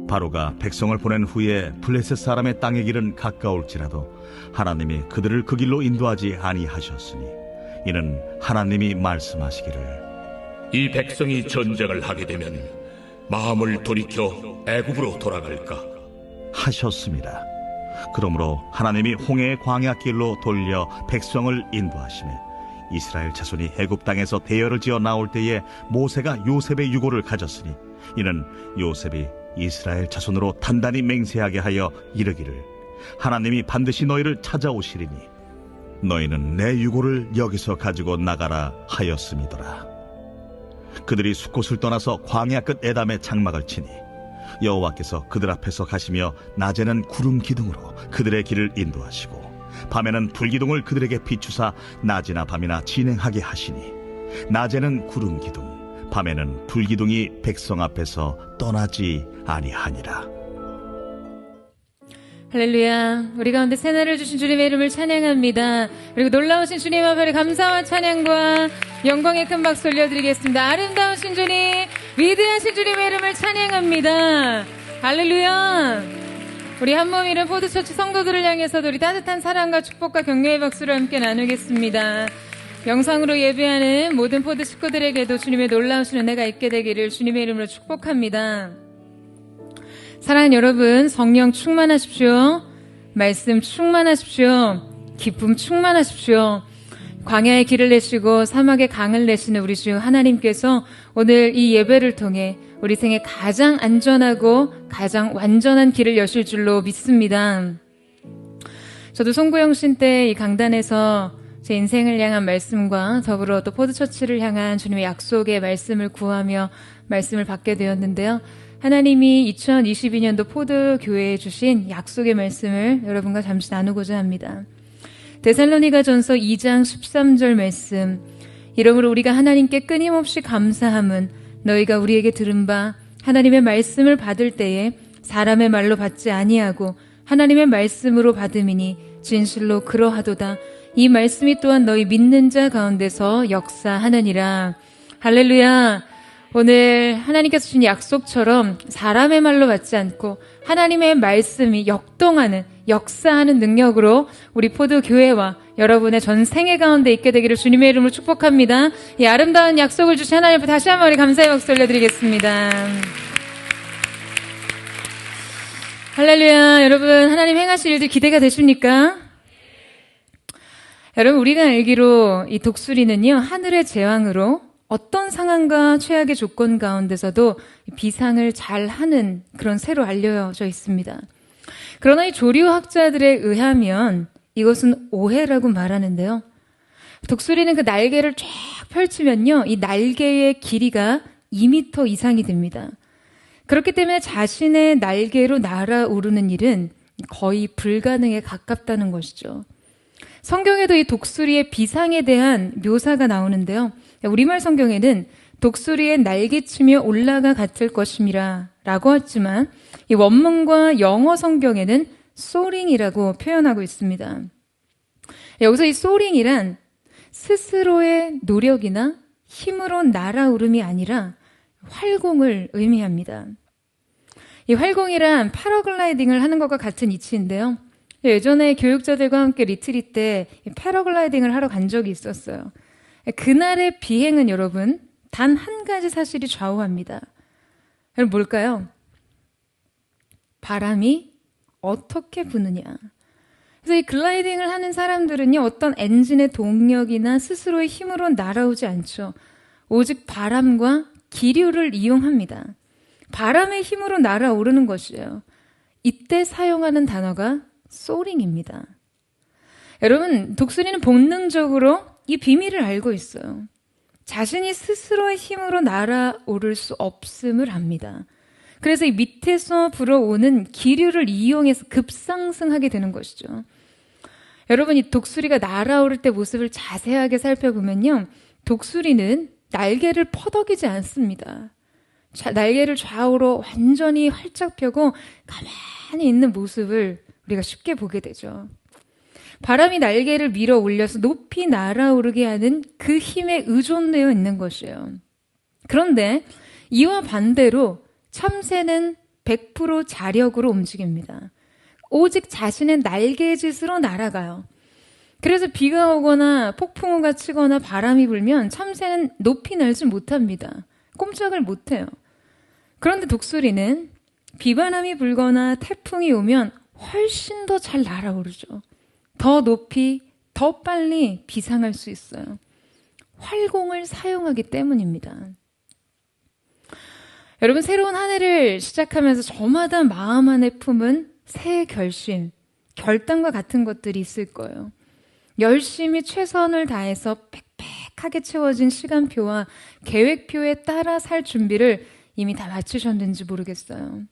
바로가 백성을 보낸 후에 블레셋 사람의 땅의 길은 가까울지라도 하나님이 그들을 그 길로 인도하지 아니하셨으니 이는 하나님이 말씀하시기를 이 백성이 전쟁을 하게 되면 마음을 돌이켜 애굽으로 돌아갈까 하셨습니다. 그러므로 하나님이 홍해의 광야길로 돌려 백성을 인도하시매 이스라엘 자손이 애굽 땅에서 대열을 지어 나올 때에 모세가 요셉의 유고를 가졌으니 이는 요셉이 이스라엘 자손으로 단단히 맹세하게 하여 이르기를 하나님이 반드시 너희를 찾아오시리니 너희는 내 유고를 여기서 가지고 나가라 하였음이더라. 그들이 숫곳을 떠나서 광야 끝 에담에 장막을 치니 여호와께서 그들 앞에서 가시며 낮에는 구름 기둥으로 그들의 길을 인도하시고 밤에는 불기둥을 그들에게 비추사 낮이나 밤이나 진행하게 하시니 낮에는 구름 기둥 밤에는 불기둥이 백성 앞에서 떠나지 아니하니라. 할렐루야. 우리 가운데 새날을 주신 주님의 이름을 찬양합니다. 그리고 놀라우신 주님 앞에 감사와 찬양과 영광의 큰 박수 올려드리겠습니다. 아름다우신 주님, 위대하신 주님의 이름을 찬양합니다. 할렐루야. 우리 한몸 이룬 포드처치 성도들을 향해서도 우리 따뜻한 사랑과 축복과 격려의 박수를 함께 나누겠습니다. 영상으로 예배하는 모든 포드 식구들에게도 주님의 놀라우신 은혜가 있게 되기를 주님의 이름으로 축복합니다. 사랑하는 여러분, 성령 충만하십시오. 말씀 충만하십시오. 기쁨 충만하십시오. 광야의 길을 내시고 사막의 강을 내시는 우리 주 하나님께서 오늘 이 예배를 통해 우리 생에 가장 안전하고 가장 완전한 길을 여실 줄로 믿습니다. 저도 송구영신 때 이 강단에서 제 인생을 향한 말씀과 더불어 또 포드처치를 향한 주님의 약속의 말씀을 구하며 말씀을 받게 되었는데요. 하나님이 2022년도 포드교회에 주신 약속의 말씀을 여러분과 잠시 나누고자 합니다. 데살로니가전서 2장 13절 말씀, 이러므로 우리가 하나님께 끊임없이 감사함은 너희가 우리에게 들은 바 하나님의 말씀을 받을 때에 사람의 말로 받지 아니하고 하나님의 말씀으로 받음이니 진실로 그러하도다. 이 말씀이 또한 너희 믿는 자 가운데서 역사하느니라. 할렐루야. 오늘 하나님께서 주신 약속처럼 사람의 말로 받지 않고 하나님의 말씀이 역사하는 능력으로 우리 포드교회와 여러분의 전 생애 가운데 있게 되기를 주님의 이름으로 축복합니다. 이 아름다운 약속을 주신 하나님 앞에 다시 한번 우리 감사의 박수 올려드리겠습니다. 할렐루야. 여러분, 하나님 행하실 일들 기대가 되십니까? 여러분, 우리가 알기로 이 독수리는요, 하늘의 제왕으로 어떤 상황과 최악의 조건 가운데서도 비상을 잘 하는 그런 새로 알려져 있습니다. 그러나 이 조류학자들에 의하면 이것은 오해라고 말하는데요. 독수리는 그 날개를 쫙 펼치면요, 이 날개의 길이가 2m 이상이 됩니다. 그렇기 때문에 자신의 날개로 날아오르는 일은 거의 불가능에 가깝다는 것이죠. 성경에도 이 독수리의 비상에 대한 묘사가 나오는데요. 우리말 성경에는 독수리의 날개치며 올라가 같을 것임이라 라고 했지만 이 원문과 영어 성경에는 소링이라고 표현하고 있습니다. 여기서 이 소링이란 스스로의 노력이나 힘으로 날아오름이 아니라 활공을 의미합니다. 이 활공이란 패러글라이딩을 하는 것과 같은 이치인데요. 예전에 교육자들과 함께 리트릿 때 패러글라이딩을 하러 간 적이 있었어요. 그날의 비행은 여러분 단 한 가지 사실이 좌우합니다. 여러분 뭘까요? 바람이 어떻게 부느냐. 그래서 이 글라이딩을 하는 사람들은요, 어떤 엔진의 동력이나 스스로의 힘으로 날아오지 않죠. 오직 바람과 기류를 이용합니다. 바람의 힘으로 날아오르는 것이에요. 이때 사용하는 단어가 소링입니다. 여러분, 독수리는 본능적으로 이 비밀을 알고 있어요. 자신이 스스로의 힘으로 날아오를 수 없음을 압니다. 그래서 이 밑에서 불어오는 기류를 이용해서 급상승하게 되는 것이죠. 여러분, 이 독수리가 날아오를 때 모습을 자세하게 살펴보면요, 독수리는 날개를 퍼덕이지 않습니다. 날개를 좌우로 완전히 활짝 펴고 가만히 있는 모습을 우리가 쉽게 보게 되죠. 바람이 날개를 밀어 올려서 높이 날아오르게 하는 그 힘에 의존되어 있는 것이에요. 그런데 이와 반대로 참새는 100% 자력으로 움직입니다. 오직 자신의 날개짓으로 날아가요. 그래서 비가 오거나 폭풍우가 치거나 바람이 불면 참새는 높이 날지 못합니다. 꼼짝을 못해요. 그런데 독수리는 비바람이 불거나 태풍이 오면 훨씬 더 잘 날아오르죠. 더 높이, 더 빨리 비상할 수 있어요. 활공을 사용하기 때문입니다. 여러분, 새로운 한 해를 시작하면서 저마다 마음 안에 품은 새 결심, 결단과 같은 것들이 있을 거예요. 열심히 최선을 다해서 빽빽하게 채워진 시간표와 계획표에 따라 살 준비를 이미 다 마치셨는지 모르겠어요.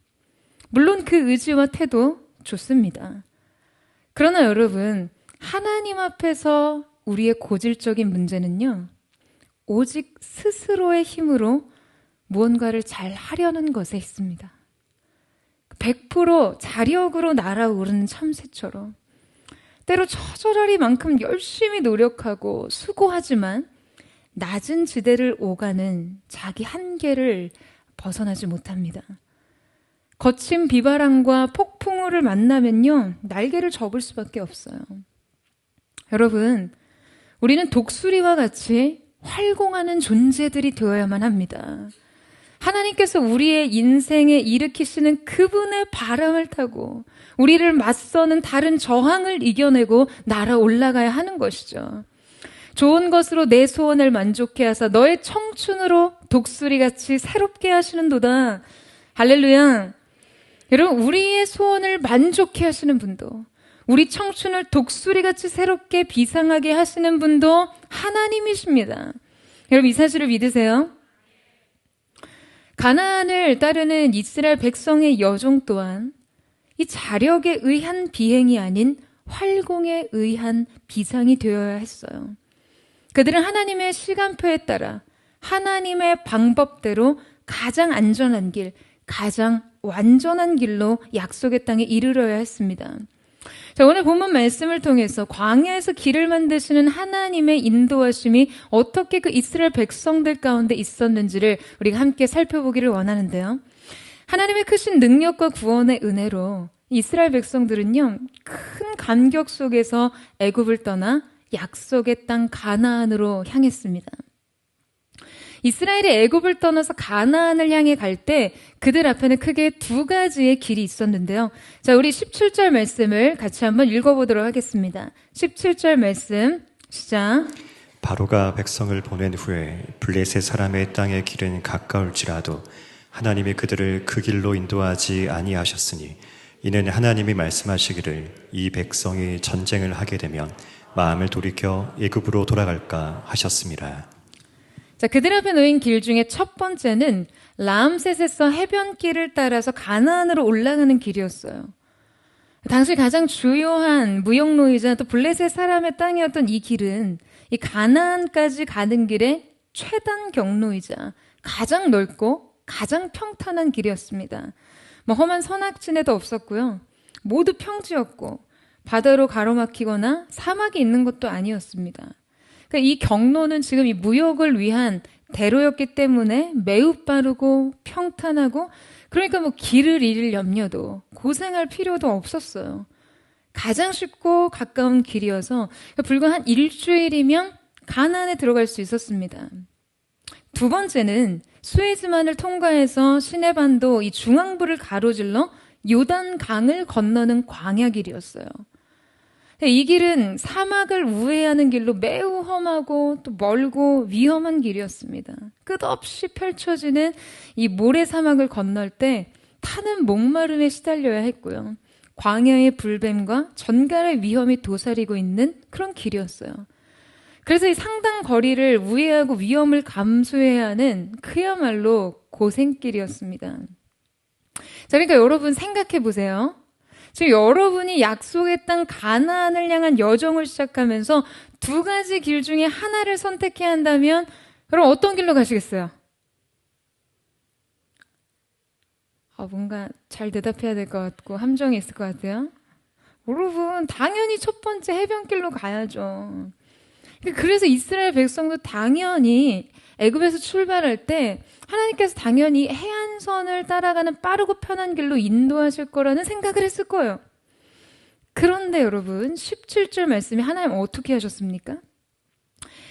물론 그 의지와 태도 좋습니다. 그러나 여러분, 하나님 앞에서 우리의 고질적인 문제는요, 오직 스스로의 힘으로 무언가를 잘 하려는 것에 있습니다. 100% 자력으로 날아오르는 참새처럼 때로 처절하리만큼 열심히 노력하고 수고하지만 낮은 지대를 오가는 자기 한계를 벗어나지 못합니다. 거친 비바람과 폭풍우를 만나면요, 날개를 접을 수밖에 없어요. 여러분, 우리는 독수리와 같이 활공하는 존재들이 되어야만 합니다. 하나님께서 우리의 인생에 일으키시는 그분의 바람을 타고 우리를 맞서는 다른 저항을 이겨내고 날아 올라가야 하는 것이죠. 좋은 것으로 내 소원을 만족해 하사 너의 청춘으로 독수리같이 새롭게 하시는도다. 할렐루야. 여러분, 우리의 소원을 만족해 하시는 분도, 우리 청춘을 독수리같이 새롭게 비상하게 하시는 분도 하나님이십니다. 여러분, 이 사실을 믿으세요? 가나안을 따르는 이스라엘 백성의 여정 또한 이 자력에 의한 비행이 아닌 활공에 의한 비상이 되어야 했어요. 그들은 하나님의 시간표에 따라 하나님의 방법대로 가장 안전한 길, 가장 완전한 길로 약속의 땅에 이르러야 했습니다. 자, 오늘 본문 말씀을 통해서 광야에서 길을 만드시는 하나님의 인도하심이 어떻게 그 이스라엘 백성들 가운데 있었는지를 우리가 함께 살펴보기를 원하는데요. 하나님의 크신 능력과 구원의 은혜로 이스라엘 백성들은요, 큰 감격 속에서 애굽을 떠나 약속의 땅 가나안으로 향했습니다. 이스라엘이 애굽을 떠나서 가나안을 향해 갈 때 그들 앞에는 크게 두 가지의 길이 있었는데요. 자, 우리 17절 말씀을 같이 한번 읽어보도록 하겠습니다. 17절 말씀 시작. 바로가 백성을 보낸 후에 블레셋 사람의 땅의 길은 가까울지라도 하나님이 그들을 그 길로 인도하지 아니하셨으니 이는 하나님이 말씀하시기를 이 백성이 전쟁을 하게 되면 마음을 돌이켜 애굽으로 돌아갈까 하셨습니다. 자, 그들 앞에 놓인 길 중에 첫 번째는 라암셋에서 해변길을 따라서 가나안으로 올라가는 길이었어요. 당시 가장 주요한 무역로이자 또 블레셋 사람의 땅이었던 이 길은 이 가나안까지 가는 길의 최단 경로이자 가장 넓고 가장 평탄한 길이었습니다. 뭐 험한 선악지대도 없었고요. 모두 평지였고 바다로 가로막히거나 사막이 있는 것도 아니었습니다. 그러니까 이 경로는 지금 이 무역을 위한 대로였기 때문에 매우 빠르고 평탄하고, 그러니까 뭐 길을 잃을 염려도 고생할 필요도 없었어요. 가장 쉽고 가까운 길이어서 불과 한 일주일이면 가나안에 들어갈 수 있었습니다. 두 번째는 수에즈만을 통과해서 시내반도 이 중앙부를 가로질러 요단강을 건너는 광야길이었어요. 이 길은 사막을 우회하는 길로 매우 험하고 또 멀고 위험한 길이었습니다. 끝없이 펼쳐지는 이 모래사막을 건널 때 타는 목마름에 시달려야 했고요. 광야의 불뱀과 전갈의 위험이 도사리고 있는 그런 길이었어요. 그래서 이 상당 거리를 우회하고 위험을 감수해야 하는 그야말로 고생길이었습니다. 자, 그러니까 여러분 생각해 보세요. 지금 여러분이 약속의 땅 가나안을 향한 여정을 시작하면서 두 가지 길 중에 하나를 선택해야 한다면 그럼 어떤 길로 가시겠어요? 뭔가 잘 대답해야 될 것 같고 함정이 있을 것 같아요. 여러분, 당연히 첫 번째 해변길로 가야죠. 그래서 이스라엘 백성도 당연히 애굽에서 출발할 때 하나님께서 당연히 해안선을 따라가는 빠르고 편한 길로 인도하실 거라는 생각을 했을 거예요. 그런데 여러분 17절 말씀이 하나님 어떻게 하셨습니까?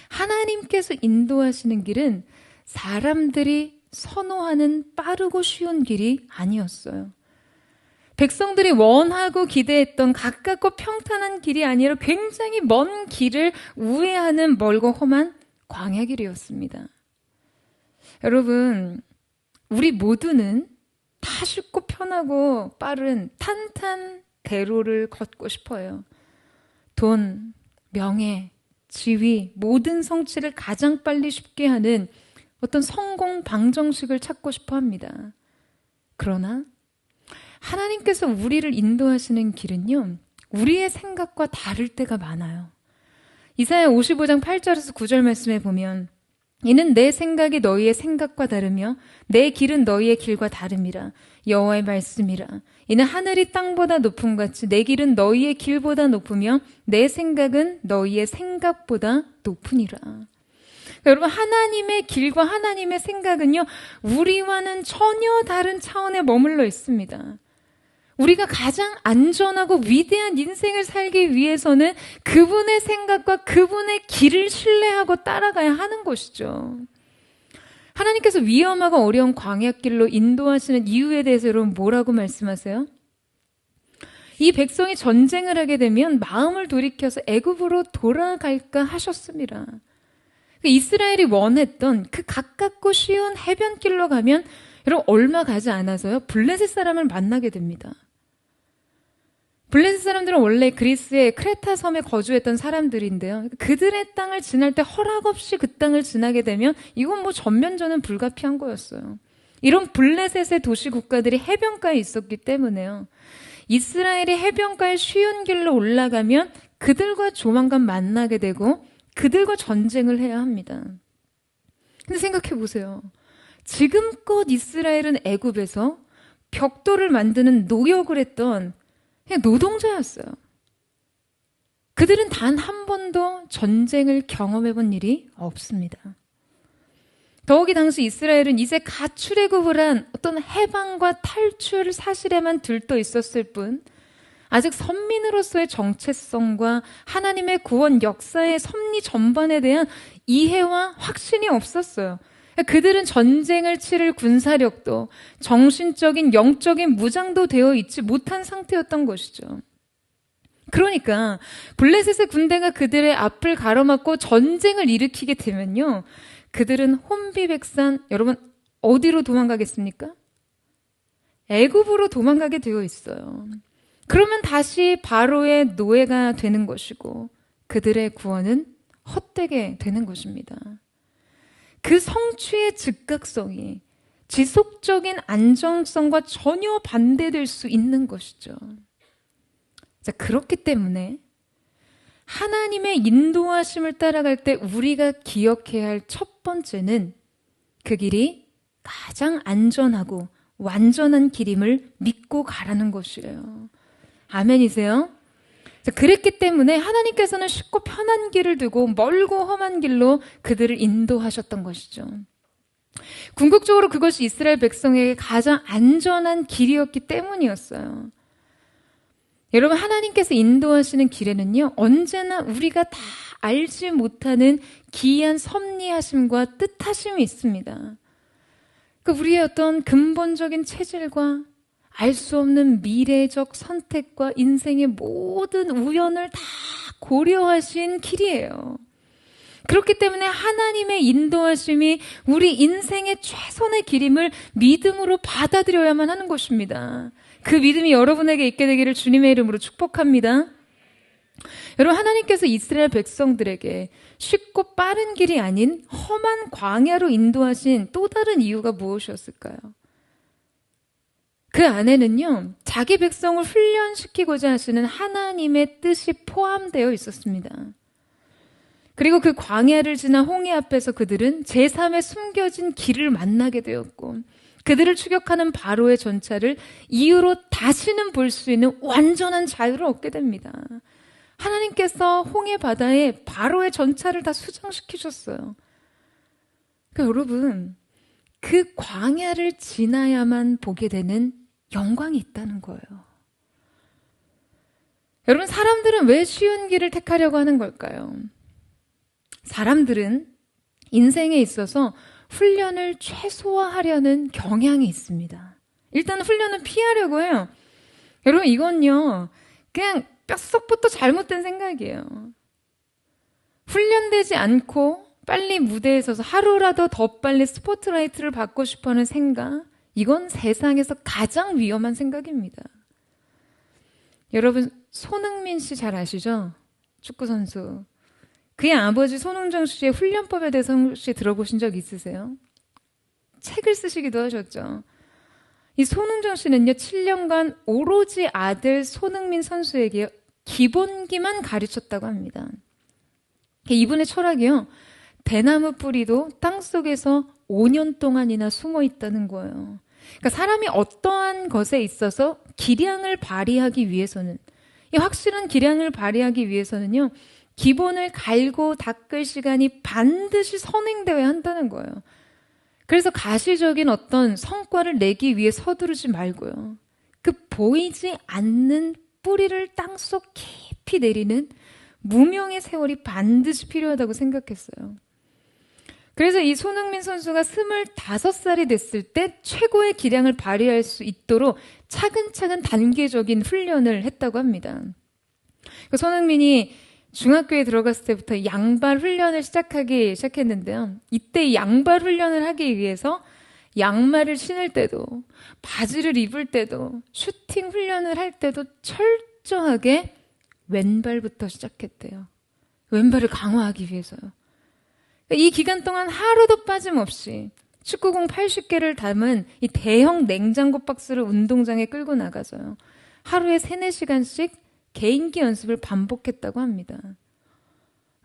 하나님께서 인도하시는 길은 사람들이 선호하는 빠르고 쉬운 길이 아니었어요. 백성들이 원하고 기대했던 가깝고 평탄한 길이 아니라 굉장히 먼 길을 우회하는 멀고 험한 광야 길이었습니다. 여러분, 우리 모두는 다 쉽고 편하고 빠른 탄탄 대로를 걷고 싶어요. 돈, 명예, 지위, 모든 성취를 가장 빨리 쉽게 하는 어떤 성공 방정식을 찾고 싶어 합니다. 그러나 하나님께서 우리를 인도하시는 길은요, 우리의 생각과 다를 때가 많아요. 이사야 55장 8절에서 9절 말씀에 보면 이는 내 생각이 너희의 생각과 다르며 내 길은 너희의 길과 다름이라. 여호와의 말씀이라. 이는 하늘이 땅보다 높음 같이 내 길은 너희의 길보다 높으며 내 생각은 너희의 생각보다 높으니라. 여러분, 하나님의 길과 하나님의 생각은요, 우리와는 전혀 다른 차원에 머물러 있습니다. 우리가 가장 안전하고 위대한 인생을 살기 위해서는 그분의 생각과 그분의 길을 신뢰하고 따라가야 하는 것이죠. 하나님께서 위험하고 어려운 광야길로 인도하시는 이유에 대해서 여러분 뭐라고 말씀하세요? 이 백성이 전쟁을 하게 되면 마음을 돌이켜서 애굽으로 돌아갈까 하셨습니다. 이스라엘이 원했던 그 가깝고 쉬운 해변길로 가면 여러분 얼마 가지 않아서요, 블레셋 사람을 만나게 됩니다. 블레셋 사람들은 원래 그리스의 크레타 섬에 거주했던 사람들인데요. 그들의 땅을 지날 때 허락 없이 그 땅을 지나게 되면 이건 뭐 전면전은 불가피한 거였어요. 이런 블레셋의 도시 국가들이 해변가에 있었기 때문에요. 이스라엘이 해변가에 쉬운 길로 올라가면 그들과 조만간 만나게 되고 그들과 전쟁을 해야 합니다. 근데 생각해 보세요. 지금껏 이스라엘은 애굽에서 벽돌을 만드는 노역을 했던 그냥 노동자였어요. 그들은 단 한 번도 전쟁을 경험해 본 일이 없습니다. 더욱이 당시 이스라엘은 이제 갓 출애굽을 한 어떤 해방과 탈출 사실에만 들떠 있었을 뿐 아직 선민으로서의 정체성과 하나님의 구원 역사의 섭리 전반에 대한 이해와 확신이 없었어요. 그들은 전쟁을 치를 군사력도 정신적인 영적인 무장도 되어 있지 못한 상태였던 것이죠. 그러니까 블레셋의 군대가 그들의 앞을 가로막고 전쟁을 일으키게 되면요, 그들은 혼비백산, 여러분 어디로 도망가겠습니까? 애굽으로 도망가게 되어 있어요. 그러면 다시 바로의 노예가 되는 것이고 그들의 구원은 헛되게 되는 것입니다. 그 성취의 즉각성이 지속적인 안정성과 전혀 반대될 수 있는 것이죠. 자, 그렇기 때문에 하나님의 인도하심을 따라갈 때 우리가 기억해야 할 첫 번째는 그 길이 가장 안전하고 완전한 길임을 믿고 가라는 것이에요. 아멘이세요? 자, 그랬기 때문에 하나님께서는 쉽고 편한 길을 두고 멀고 험한 길로 그들을 인도하셨던 것이죠. 궁극적으로 그것이 이스라엘 백성에게 가장 안전한 길이었기 때문이었어요. 여러분, 하나님께서 인도하시는 길에는요, 언제나 우리가 다 알지 못하는 기이한 섭리하심과 뜻하심이 있습니다. 우리의 어떤 근본적인 체질과 알 수 없는 미래적 선택과 인생의 모든 우연을 다 고려하신 길이에요. 그렇기 때문에 하나님의 인도하심이 우리 인생의 최선의 길임을 믿음으로 받아들여야만 하는 것입니다. 그 믿음이 여러분에게 있게 되기를 주님의 이름으로 축복합니다. 여러분, 하나님께서 이스라엘 백성들에게 쉽고 빠른 길이 아닌 험한 광야로 인도하신 또 다른 이유가 무엇이었을까요? 그 안에는요, 자기 백성을 훈련시키고자 하시는 하나님의 뜻이 포함되어 있었습니다. 그리고 그 광야를 지나 홍해 앞에서 그들은 제3의 숨겨진 길을 만나게 되었고, 그들을 추격하는 바로의 전차를 이후로 다시는 볼 수 있는 완전한 자유를 얻게 됩니다. 하나님께서 홍해 바다에 바로의 전차를 다 수장시키셨어요. 그러니까 여러분, 그 광야를 지나야만 보게 되는 영광이 있다는 거예요. 여러분, 사람들은 왜 쉬운 길을 택하려고 하는 걸까요? 사람들은 인생에 있어서 훈련을 최소화하려는 경향이 있습니다. 일단 훈련을 피하려고 해요. 여러분, 이건요, 그냥 뼛속부터 잘못된 생각이에요. 훈련되지 않고 빨리 무대에 서서 하루라도 더 빨리 스포트라이트를 받고 싶어하는 생각, 이건 세상에서 가장 위험한 생각입니다. 여러분, 손흥민 씨 잘 아시죠? 축구선수. 그의 아버지 손흥정 씨의 훈련법에 대해서 혹시 들어보신 적 있으세요? 책을 쓰시기도 하셨죠. 이 손흥정 씨는요, 7년간 오로지 아들 손흥민 선수에게 기본기만 가르쳤다고 합니다. 이분의 철학이요, 대나무 뿌리도 땅속에서 5년 동안이나 숨어 있다는 거예요. 그러니까 사람이 어떠한 것에 있어서 기량을 발휘하기 위해서는, 이 확실한 기량을 발휘하기 위해서는요, 기본을 갈고 닦을 시간이 반드시 선행되어야 한다는 거예요. 그래서 가시적인 어떤 성과를 내기 위해 서두르지 말고요, 그 보이지 않는 뿌리를 땅속 깊이 내리는 무명의 세월이 반드시 필요하다고 생각했어요. 그래서 이 손흥민 선수가 25살이 됐을 때 최고의 기량을 발휘할 수 있도록 차근차근 단계적인 훈련을 했다고 합니다. 그 손흥민이 중학교에 들어갔을 때부터 양발 훈련을 시작했는데요. 이때 양발 훈련을 하기 위해서 양말을 신을 때도, 바지를 입을 때도, 슈팅 훈련을 할 때도 철저하게 왼발부터 시작했대요. 왼발을 강화하기 위해서요. 이 기간 동안 하루도 빠짐없이 축구공 80개를 담은 이 대형 냉장고 박스를 운동장에 끌고 나가서요, 하루에 3-4시간씩 개인기 연습을 반복했다고 합니다.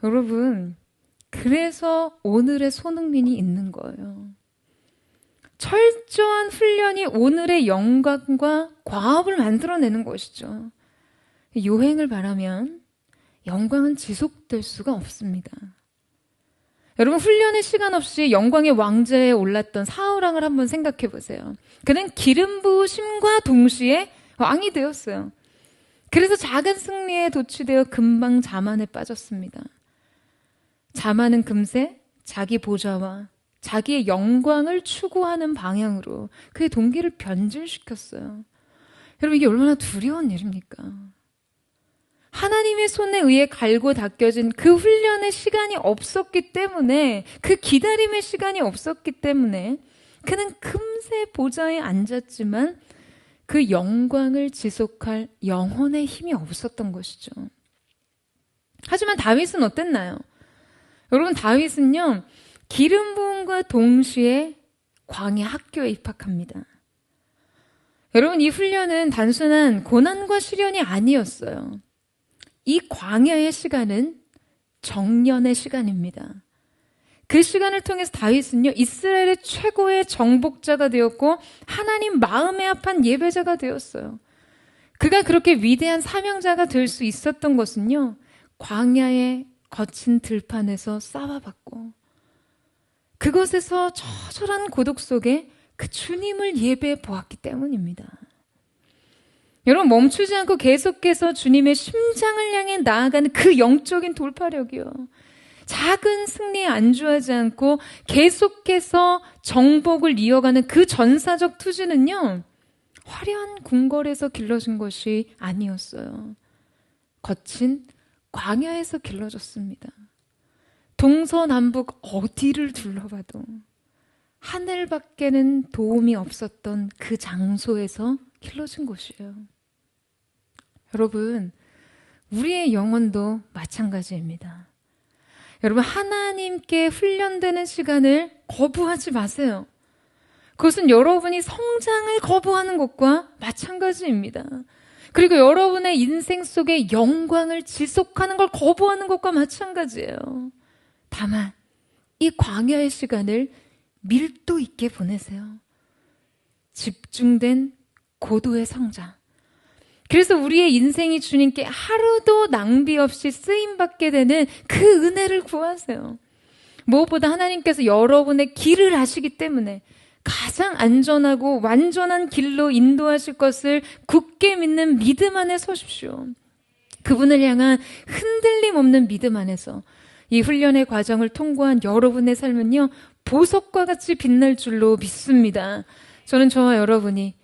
여러분, 그래서 오늘의 손흥민이 있는 거예요. 철저한 훈련이 오늘의 영광과 과업을 만들어내는 것이죠. 요행을 바라면 영광은 지속될 수가 없습니다. 여러분, 훈련의 시간 없이 영광의 왕좌에 올랐던 사울왕을 한번 생각해 보세요. 그는 기름 부으심과 동시에 왕이 되었어요. 그래서 작은 승리에 도취되어 금방 자만에 빠졌습니다. 자만은 금세 자기 보좌와 자기의 영광을 추구하는 방향으로 그의 동기를 변질시켰어요. 여러분, 이게 얼마나 두려운 일입니까? 하나님의 손에 의해 갈고 닦여진 그 훈련의 시간이 없었기 때문에, 그 기다림의 시간이 없었기 때문에 그는 금세 보좌에 앉았지만 그 영광을 지속할 영혼의 힘이 없었던 것이죠. 하지만 다윗은 어땠나요? 여러분, 다윗은요, 기름 부음과 동시에 광야 학교에 입학합니다. 여러분, 이 훈련은 단순한 고난과 시련이 아니었어요. 이 광야의 시간은 정년의 시간입니다. 그 시간을 통해서 다윗은요, 이스라엘의 최고의 정복자가 되었고 하나님 마음에 합한 예배자가 되었어요. 그가 그렇게 위대한 사명자가 될 수 있었던 것은요, 광야의 거친 들판에서 싸워봤고 그곳에서 처절한 고독 속에 그 주님을 예배해 보았기 때문입니다. 여러분, 멈추지 않고 계속해서 주님의 심장을 향해 나아가는 그 영적인 돌파력이요, 작은 승리에 안주하지 않고 계속해서 정복을 이어가는 그 전사적 투지는요, 화려한 궁궐에서 길러진 것이 아니었어요. 거친 광야에서 길러졌습니다. 동서남북 어디를 둘러봐도 하늘밖에는 도움이 없었던 그 장소에서 길러진 곳이에요. 여러분, 우리의 영혼도 마찬가지입니다. 여러분, 하나님께 훈련되는 시간을 거부하지 마세요. 그것은 여러분이 성장을 거부하는 것과 마찬가지입니다. 그리고 여러분의 인생 속에 영광을 지속하는 걸 거부하는 것과 마찬가지예요. 다만 이 광야의 시간을 밀도 있게 보내세요. 집중된 고도의 성장, 그래서 우리의 인생이 주님께 하루도 낭비 없이 쓰임받게 되는 그 은혜를 구하세요. 무엇보다 하나님께서 여러분의 길을 아시기 때문에 가장 안전하고 완전한 길로 인도하실 것을 굳게 믿는 믿음 안에 서십시오. 그분을 향한 흔들림 없는 믿음 안에서 이 훈련의 과정을 통과한 여러분의 삶은요, 보석과 같이 빛날 줄로 믿습니다. 저는 저와 여러분이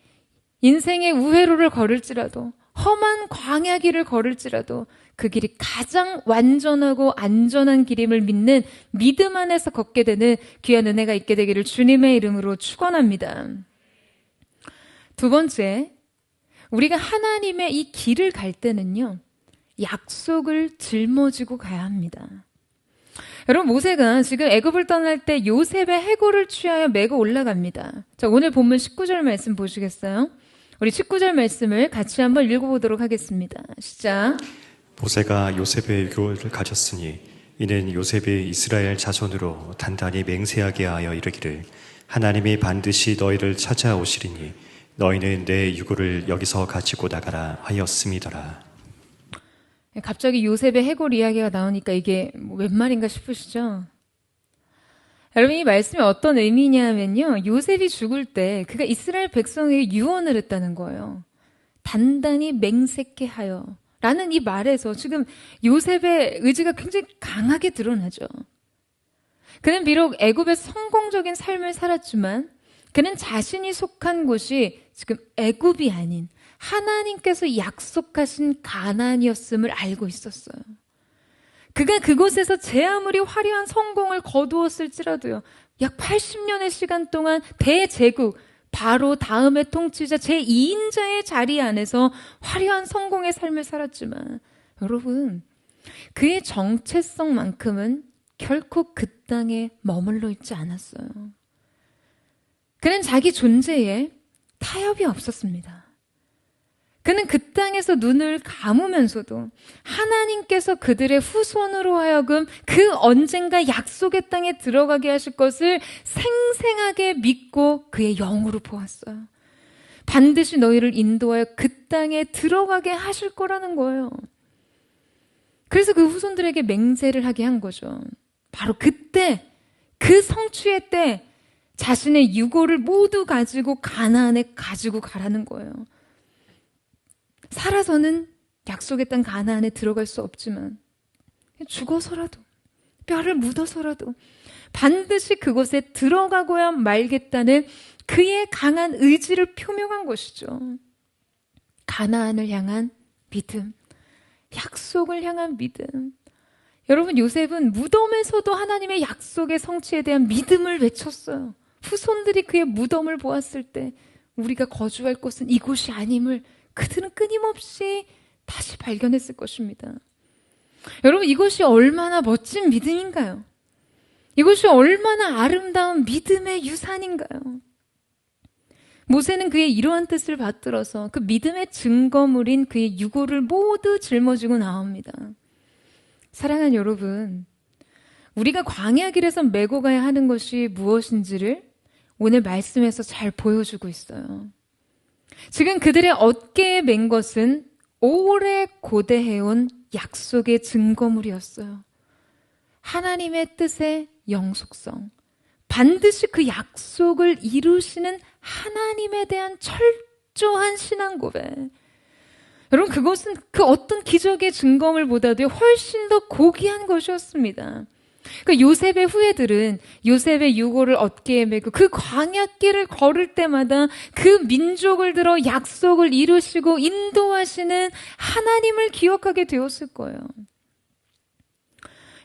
인생의 우회로를 걸을지라도, 험한 광야 길을 걸을지라도 그 길이 가장 완전하고 안전한 길임을 믿는 믿음 안에서 걷게 되는 귀한 은혜가 있게 되기를 주님의 이름으로 축원합니다. 두 번째, 우리가 하나님의 이 길을 갈 때는요, 약속을 짊어지고 가야 합니다. 여러분, 모세가 지금 애굽을 떠날 때 요셉의 해골을 취하여 메고 올라갑니다. 자, 오늘 본문 19절 말씀 보시겠어요? 우리 19절 말씀을 같이 한번 읽어보도록 하겠습니다. 시작. 모세가 요셉의 유고를 가졌으니 이는 요셉이 이스라엘 자손으로 단단히 맹세하게 하여 이르기를 하나님이 반드시 너희를 찾아오시리니 너희는 내 유고를 여기서 가지고 나가라 하였음이더라. 갑자기 요셉의 해골 이야기가 나오니까 이게 웬 말인가 싶으시죠? 여러분, 이 말씀이 어떤 의미냐면요, 요셉이 죽을 때 그가 이스라엘 백성에게 유언을 했다는 거예요. 단단히 맹세케 하여 라는 이 말에서 지금 요셉의 의지가 굉장히 강하게 드러나죠. 그는 비록 애굽에서 성공적인 삶을 살았지만 그는 자신이 속한 곳이 지금 애굽이 아닌 하나님께서 약속하신 가나안이었음을 알고 있었어요. 그가 그곳에서 제 아무리 화려한 성공을 거두었을지라도요, 약 80년의 시간 동안 대제국, 바로 다음의 통치자 제2인자의 자리 안에서 화려한 성공의 삶을 살았지만 여러분, 그의 정체성만큼은 결코 그 땅에 머물러 있지 않았어요. 그는 자기 존재에 타협이 없었습니다. 그는 그 땅에서 눈을 감으면서도 하나님께서 그들의 후손으로 하여금 그 언젠가 약속의 땅에 들어가게 하실 것을 생생하게 믿고 그의 영으로 보았어요. 반드시 너희를 인도하여 그 땅에 들어가게 하실 거라는 거예요. 그래서 그 후손들에게 맹세를 하게 한 거죠. 바로 그때, 그 성취의 때 자신의 유고를 모두 가지고 가나안에 가지고 가라는 거예요. 살아서는 약속의 땅 가나안에 들어갈 수 없지만 죽어서라도, 뼈를 묻어서라도 반드시 그곳에 들어가고야 말겠다는 그의 강한 의지를 표명한 것이죠. 가나안을 향한 믿음, 약속을 향한 믿음. 여러분, 요셉은 무덤에서도 하나님의 약속의 성취에 대한 믿음을 외쳤어요. 후손들이 그의 무덤을 보았을 때 우리가 거주할 곳은 이곳이 아님을 그들은 끊임없이 다시 발견했을 것입니다. 여러분, 이것이 얼마나 멋진 믿음인가요? 이것이 얼마나 아름다운 믿음의 유산인가요? 모세는 그의 이러한 뜻을 받들어서 그 믿음의 증거물인 그의 유고를 모두 짊어지고 나옵니다. 사랑하는 여러분, 우리가 광야 길에서 메고 가야 하는 것이 무엇인지를 오늘 말씀에서 잘 보여주고 있어요. 지금 그들의 어깨에 맨 것은 오래 고대해온 약속의 증거물이었어요. 하나님의 뜻의 영속성, 반드시 그 약속을 이루시는 하나님에 대한 철저한 신앙 고백. 여러분, 그것은 그 어떤 기적의 증거물보다도 훨씬 더 고귀한 것이었습니다. 그 요셉의 후예들은 요셉의 유고를 어깨에 메고 그 광야길을 걸을 때마다 그 민족을 들어 약속을 이루시고 인도하시는 하나님을 기억하게 되었을 거예요.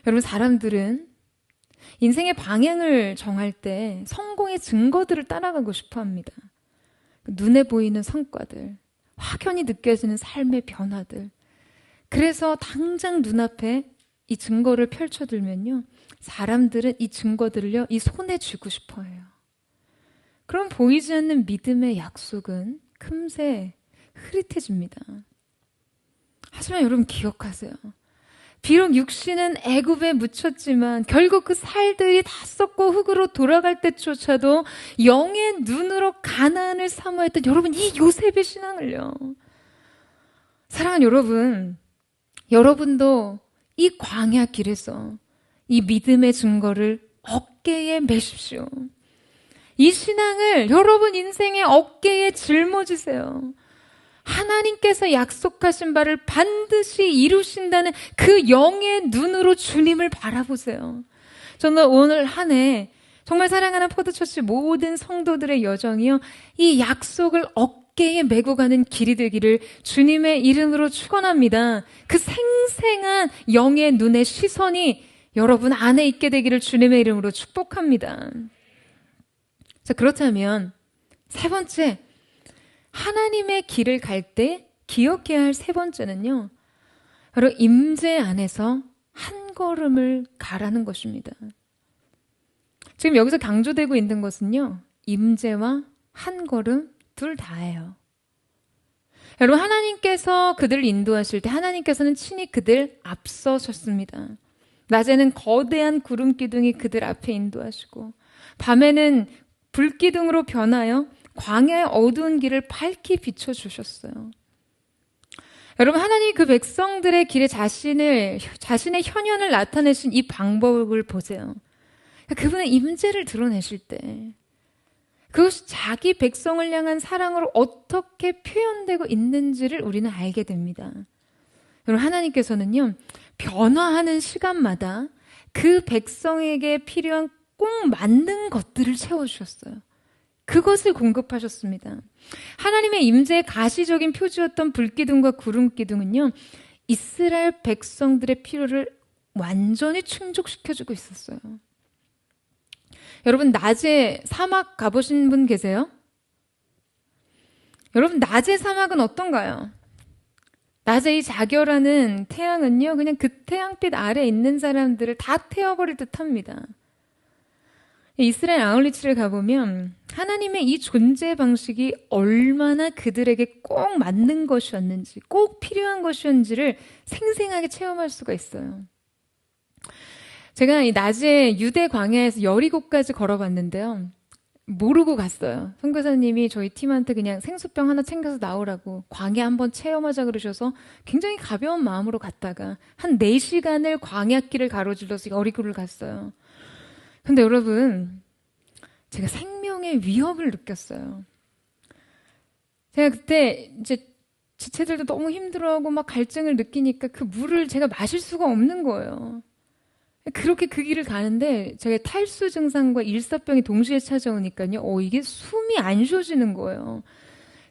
여러분, 사람들은 인생의 방향을 정할 때 성공의 증거들을 따라가고 싶어 합니다. 눈에 보이는 성과들, 확연히 느껴지는 삶의 변화들. 그래서 당장 눈앞에 이 증거를 펼쳐들면요, 사람들은 이 증거들을요, 이 손에 쥐고 싶어 해요. 그럼 보이지 않는 믿음의 약속은 금세 흐릿해집니다. 하지만 여러분, 기억하세요. 비록 육신은 애굽에 묻혔지만 결국 그 살들이 다 썩고 흙으로 돌아갈 때조차도 영의 눈으로 가나안을 사모했던 여러분, 이 요셉의 신앙을요, 사랑하는 여러분, 여러분도 이 광야 길에서 이 믿음의 증거를 어깨에 매십시오. 이 신앙을 여러분 인생의 어깨에 짊어지세요. 하나님께서 약속하신 바를 반드시 이루신다는 그 영의 눈으로 주님을 바라보세요. 저는 오늘 한 해 정말 사랑하는 포도처치 모든 성도들의 여정이요, 이 약속을 어깨에 메고 가는 길이 되기를 주님의 이름으로 축원합니다. 그 생생한 영의 눈의 시선이 여러분 안에 있게 되기를 주님의 이름으로 축복합니다. 자, 그렇다면 세 번째, 하나님의 길을 갈 때 기억해야 할 세 번째는요, 바로 임재 안에서 한 걸음을 가라는 것입니다. 지금 여기서 강조되고 있는 것은요, 임재와 한 걸음 둘 다예요. 여러분, 하나님께서 그들을 인도하실 때 하나님께서는 친히 그들 앞서셨습니다. 낮에는 거대한 구름 기둥이 그들 앞에 인도하시고, 밤에는 불기둥으로 변하여 광야의 어두운 길을 밝히 비춰주셨어요. 여러분, 하나님이 그 백성들의 길에 자신의 현현을 나타내신 이 방법을 보세요. 그분의 임재를 드러내실 때 그것이 자기 백성을 향한 사랑으로 어떻게 표현되고 있는지를 우리는 알게 됩니다. 여러분, 하나님께서는요, 변화하는 시간마다 그 백성에게 필요한 꼭 맞는 것들을 채워주셨어요. 그것을 공급하셨습니다. 하나님의 임재의 가시적인 표지였던 불기둥과 구름기둥은요, 이스라엘 백성들의 필요를 완전히 충족시켜주고 있었어요. 여러분, 낮에 사막 가보신 분 계세요? 여러분, 낮의 사막은 어떤가요? 낮에 이 자결하는 태양은요, 그냥 그 태양빛 아래 있는 사람들을 다 태워버릴 듯 합니다. 이스라엘 아울리치를 가보면 하나님의 이 존재 방식이 얼마나 그들에게 꼭 맞는 것이었는지, 꼭 필요한 것이었는지를 생생하게 체험할 수가 있어요. 제가 이 낮에 유대 광야에서 여리고까지 걸어봤는데요, 모르고 갔어요. 선교사님이 저희 팀한테 그냥 생수병 하나 챙겨서 나오라고 광야 한번 체험하자 그러셔서 굉장히 가벼운 마음으로 갔다가 한 4시간을 광야길을 가로질러서 여리고를 갔어요. 근데 여러분, 제가 생명의 위협을 느꼈어요. 제가 그때 이제 지체들도 너무 힘들어하고 막 갈증을 느끼니까 그 물을 제가 마실 수가 없는 거예요. 그렇게 그 길을 가는데 제가 탈수 증상과 일사병이 동시에 찾아오니까요, 이게 숨이 안 쉬어지는 거예요.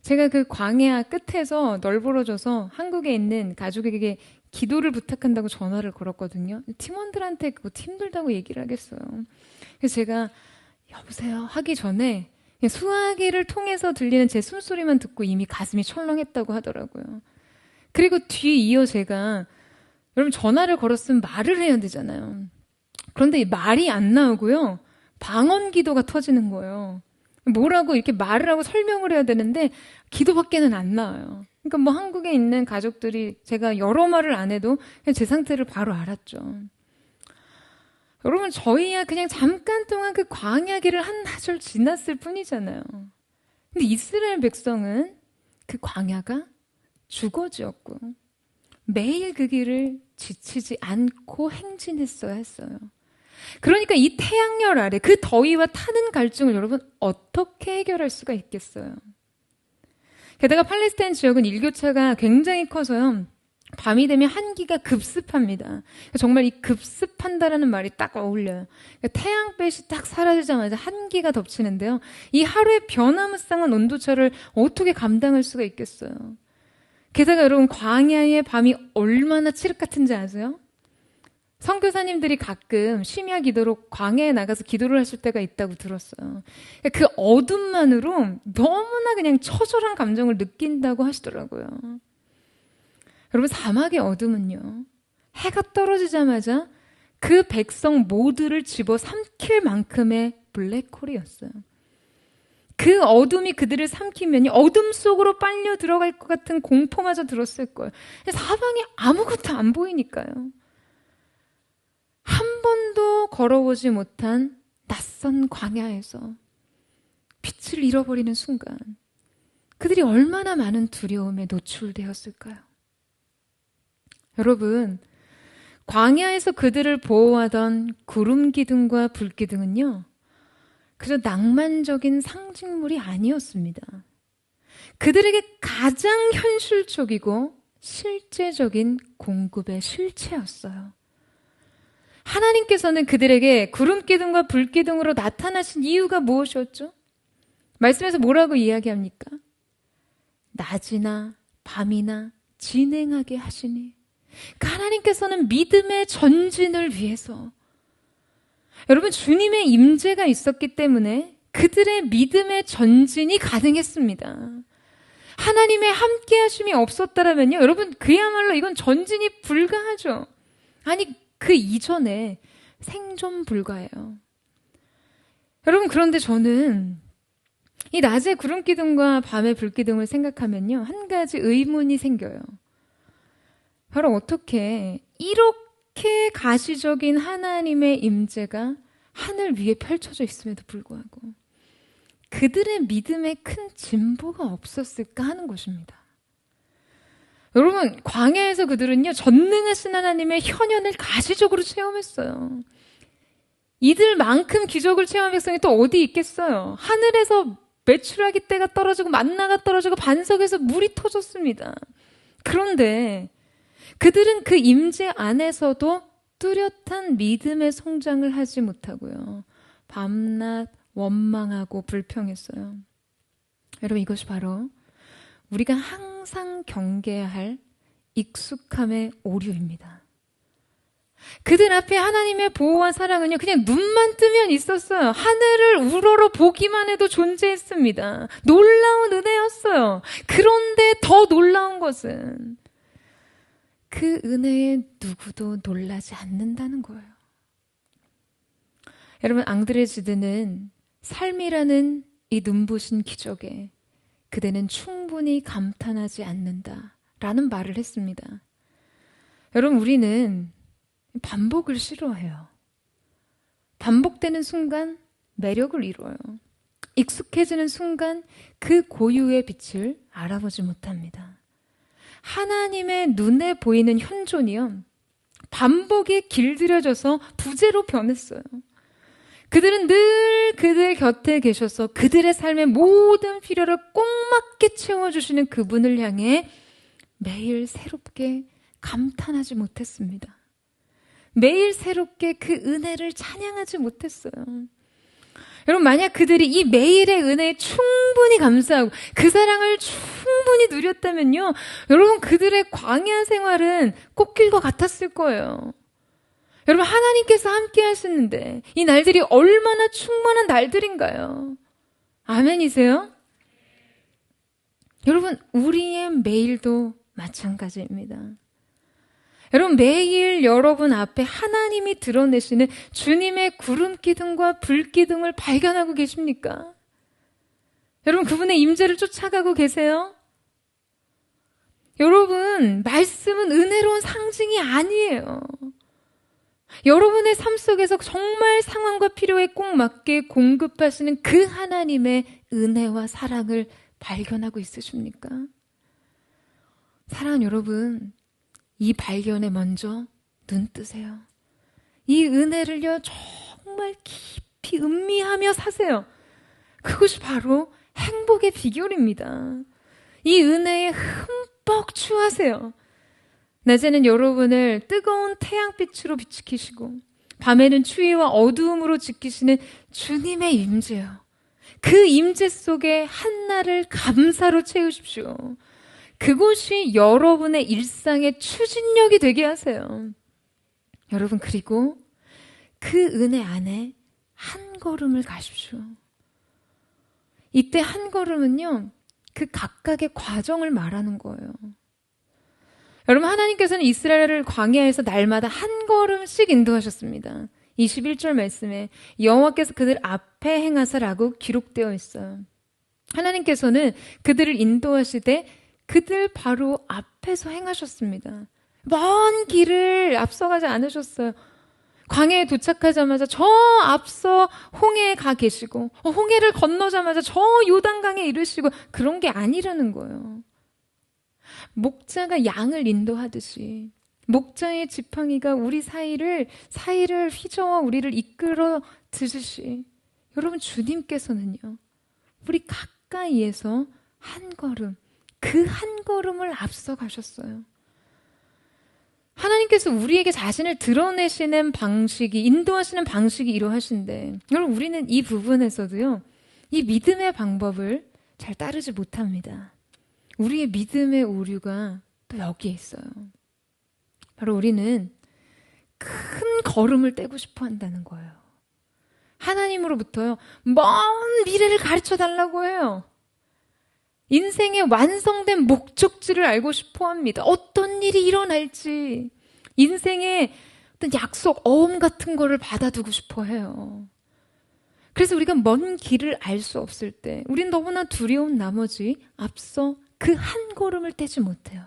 제가 그 광야 끝에서 널브러져서 한국에 있는 가족에게 기도를 부탁한다고 전화를 걸었거든요. 팀원들한테 그거 힘들다고 얘기를 하겠어요. 그래서 제가 여보세요 하기 전에 수화기를 통해서 들리는 제 숨소리만 듣고 이미 가슴이 철렁했다고 하더라고요. 그리고 뒤이어 제가, 여러분, 전화를 걸었으면 말을 해야 되잖아요. 그런데 이 말이 안 나오고요, 방언 기도가 터지는 거예요. 뭐라고 이렇게 말을 하고 설명을 해야 되는데 기도밖에는 안 나와요. 그러니까 뭐 한국에 있는 가족들이 제가 여러 말을 안 해도 그냥 제 상태를 바로 알았죠. 여러분, 저희야 그냥 잠깐 동안 그 광야길을 한나절 지났을 뿐이잖아요. 근데 이스라엘 백성은 그 광야가 주거지였고 매일 그 길을 지치지 않고 행진했어야 했어요. 그러니까 이 태양열 아래 그 더위와 타는 갈증을 여러분 어떻게 해결할 수가 있겠어요? 게다가 팔레스타인 지역은 일교차가 굉장히 커서요, 밤이 되면 한기가 급습합니다. 정말 이 급습한다라는 말이 딱 어울려요. 태양빛이 딱 사라지자마자 한기가 덮치는데요, 이 하루의 변화무쌍한 온도차를 어떻게 감당할 수가 있겠어요? 게다가 여러분, 광야의 밤이 얼마나 칠흑 같은지 아세요? 선교사님들이 가끔 심야 기도로 광야에 나가서 기도를 하실 때가 있다고 들었어요. 그 어둠만으로 너무나 그냥 처절한 감정을 느낀다고 하시더라고요. 여러분, 사막의 어둠은요, 해가 떨어지자마자 그 백성 모두를 집어삼킬 만큼의 블랙홀이었어요. 그 어둠이 그들을 삼키면 어둠 속으로 빨려 들어갈 것 같은 공포마저 들었을 거예요. 사방에 아무것도 안 보이니까요. 한 번도 걸어보지 못한 낯선 광야에서 빛을 잃어버리는 순간 그들이 얼마나 많은 두려움에 노출되었을까요? 여러분, 광야에서 그들을 보호하던 구름 기둥과 불 기둥은요, 그저 낭만적인 상징물이 아니었습니다. 그들에게 가장 현실적이고 실제적인 공급의 실체였어요. 하나님께서는 그들에게 구름 기둥과 불 기둥으로 나타나신 이유가 무엇이었죠? 말씀에서 뭐라고 이야기합니까? 낮이나 밤이나 진행하게 하시니. 그러니까 하나님께서는 믿음의 전진을 위해서, 여러분, 주님의 임재가 있었기 때문에 그들의 믿음의 전진이 가능했습니다. 하나님의 함께 하심이 없었다면요, 여러분, 그야말로 이건 전진이 불가하죠. 아니, 그 이전에 생존 불가예요. 여러분, 그런데 저는 이 낮의 구름 기둥과 밤의 불 기둥을 생각하면요, 한 가지 의문이 생겨요. 바로 어떻게 이렇게 가시적인 하나님의 임재가 하늘 위에 펼쳐져 있음에도 불구하고 그들의 믿음에 큰 진보가 없었을까 하는 것입니다. 여러분, 광야에서 그들은요, 전능하신 하나님의 현현을 가시적으로 체험했어요. 이들만큼 기적을 체험한 백성이 또 어디 있겠어요? 하늘에서 메추라기 떼가 떨어지고 만나가 떨어지고 반석에서 물이 터졌습니다. 그런데 그들은 그 임재 안에서도 뚜렷한 믿음의 성장을 하지 못하고요, 밤낮 원망하고 불평했어요. 여러분, 이것이 바로 우리가 항상 경계해야 할 익숙함의 오류입니다. 그들 앞에 하나님의 보호와 사랑은요, 그냥 눈만 뜨면 있었어요. 하늘을 우러러 보기만 해도 존재했습니다. 놀라운 은혜였어요. 그런데 더 놀라운 것은 그 은혜에 누구도 놀라지 않는다는 거예요. 여러분, 앙드레 지드는 삶이라는 이 눈부신 기적에 그대는 충분히 감탄하지 않는다라는 말을 했습니다. 여러분, 우리는 반복을 싫어해요. 반복되는 순간 매력을 잃어요. 익숙해지는 순간 그 고유의 빛을 알아보지 못합니다. 하나님의 눈에 보이는 현존이요, 반복에 길들여져서 부재로 변했어요. 그들은 늘 그들 곁에 계셔서 그들의 삶의 모든 필요를 꼭 맞게 채워주시는 그분을 향해 매일 새롭게 감탄하지 못했습니다. 매일 새롭게 그 은혜를 찬양하지 못했어요. 여러분, 만약 그들이 이 매일의 은혜에 충분히 감사하고 그 사랑을 충분히 누렸다면요, 여러분, 그들의 광야 생활은 꽃길과 같았을 거예요. 여러분, 하나님께서 함께 하시는데 이 날들이 얼마나 충만한 날들인가요? 아멘이세요? 여러분, 우리의 매일도 마찬가지입니다. 여러분, 매일 여러분 앞에 하나님이 드러내시는 주님의 구름 기둥과 불 기둥을 발견하고 계십니까? 여러분, 그분의 임재를 쫓아가고 계세요? 여러분, 말씀은 은혜로운 상징이 아니에요. 여러분의 삶 속에서 정말 상황과 필요에 꼭 맞게 공급하시는 그 하나님의 은혜와 사랑을 발견하고 있으십니까? 사랑하는 여러분, 이 발견에 먼저 눈 뜨세요. 이 은혜를요, 정말 깊이 음미하며 사세요. 그것이 바로 행복의 비결입니다. 이 은혜에 흠뻑 취하세요. 낮에는 여러분을 뜨거운 태양빛으로 비추시고 밤에는 추위와 어두움으로 지키시는 주님의 임재요. 그 임재 속에 한날을 감사로 채우십시오. 그곳이 여러분의 일상의 추진력이 되게 하세요. 여러분, 그리고 그 은혜 안에 한 걸음을 가십시오. 이때 한 걸음은요, 그 각각의 과정을 말하는 거예요. 여러분, 하나님께서는 이스라엘을 광야에서 날마다 한 걸음씩 인도하셨습니다. 21절 말씀에 여호와께서 그들 앞에 행하사라고 기록되어 있어요. 하나님께서는 그들을 인도하시되 그들 바로 앞에서 행하셨습니다. 먼 길을 앞서가지 않으셨어요. 광야에 도착하자마자 저 앞서 홍해에 가 계시고 홍해를 건너자마자 저 요단강에 이르시고 그런 게 아니라는 거예요. 목자가 양을 인도하듯이 목자의 지팡이가 우리 사이를 휘저어 우리를 이끌어 드듯이 여러분 주님께서는요. 우리 가까이에서 한 걸음, 그 한 걸음을 앞서 가셨어요. 하나님께서 우리에게 자신을 드러내시는 방식이, 인도하시는 방식이 이러하신데 여러분 우리는 이 부분에서도요. 이 믿음의 방법을 잘 따르지 못합니다. 우리의 믿음의 오류가 또 여기에 있어요. 바로 우리는 큰 걸음을 떼고 싶어 한다는 거예요. 하나님으로부터요. 먼 미래를 가르쳐 달라고 해요. 인생의 완성된 목적지를 알고 싶어 합니다. 어떤 일이 일어날지, 인생의 어떤 약속, 어음 같은 거를 받아두고 싶어 해요. 그래서 우리가 먼 길을 알 수 없을 때 우린 너무나 두려운 나머지 앞서 그 한 걸음을 떼지 못해요.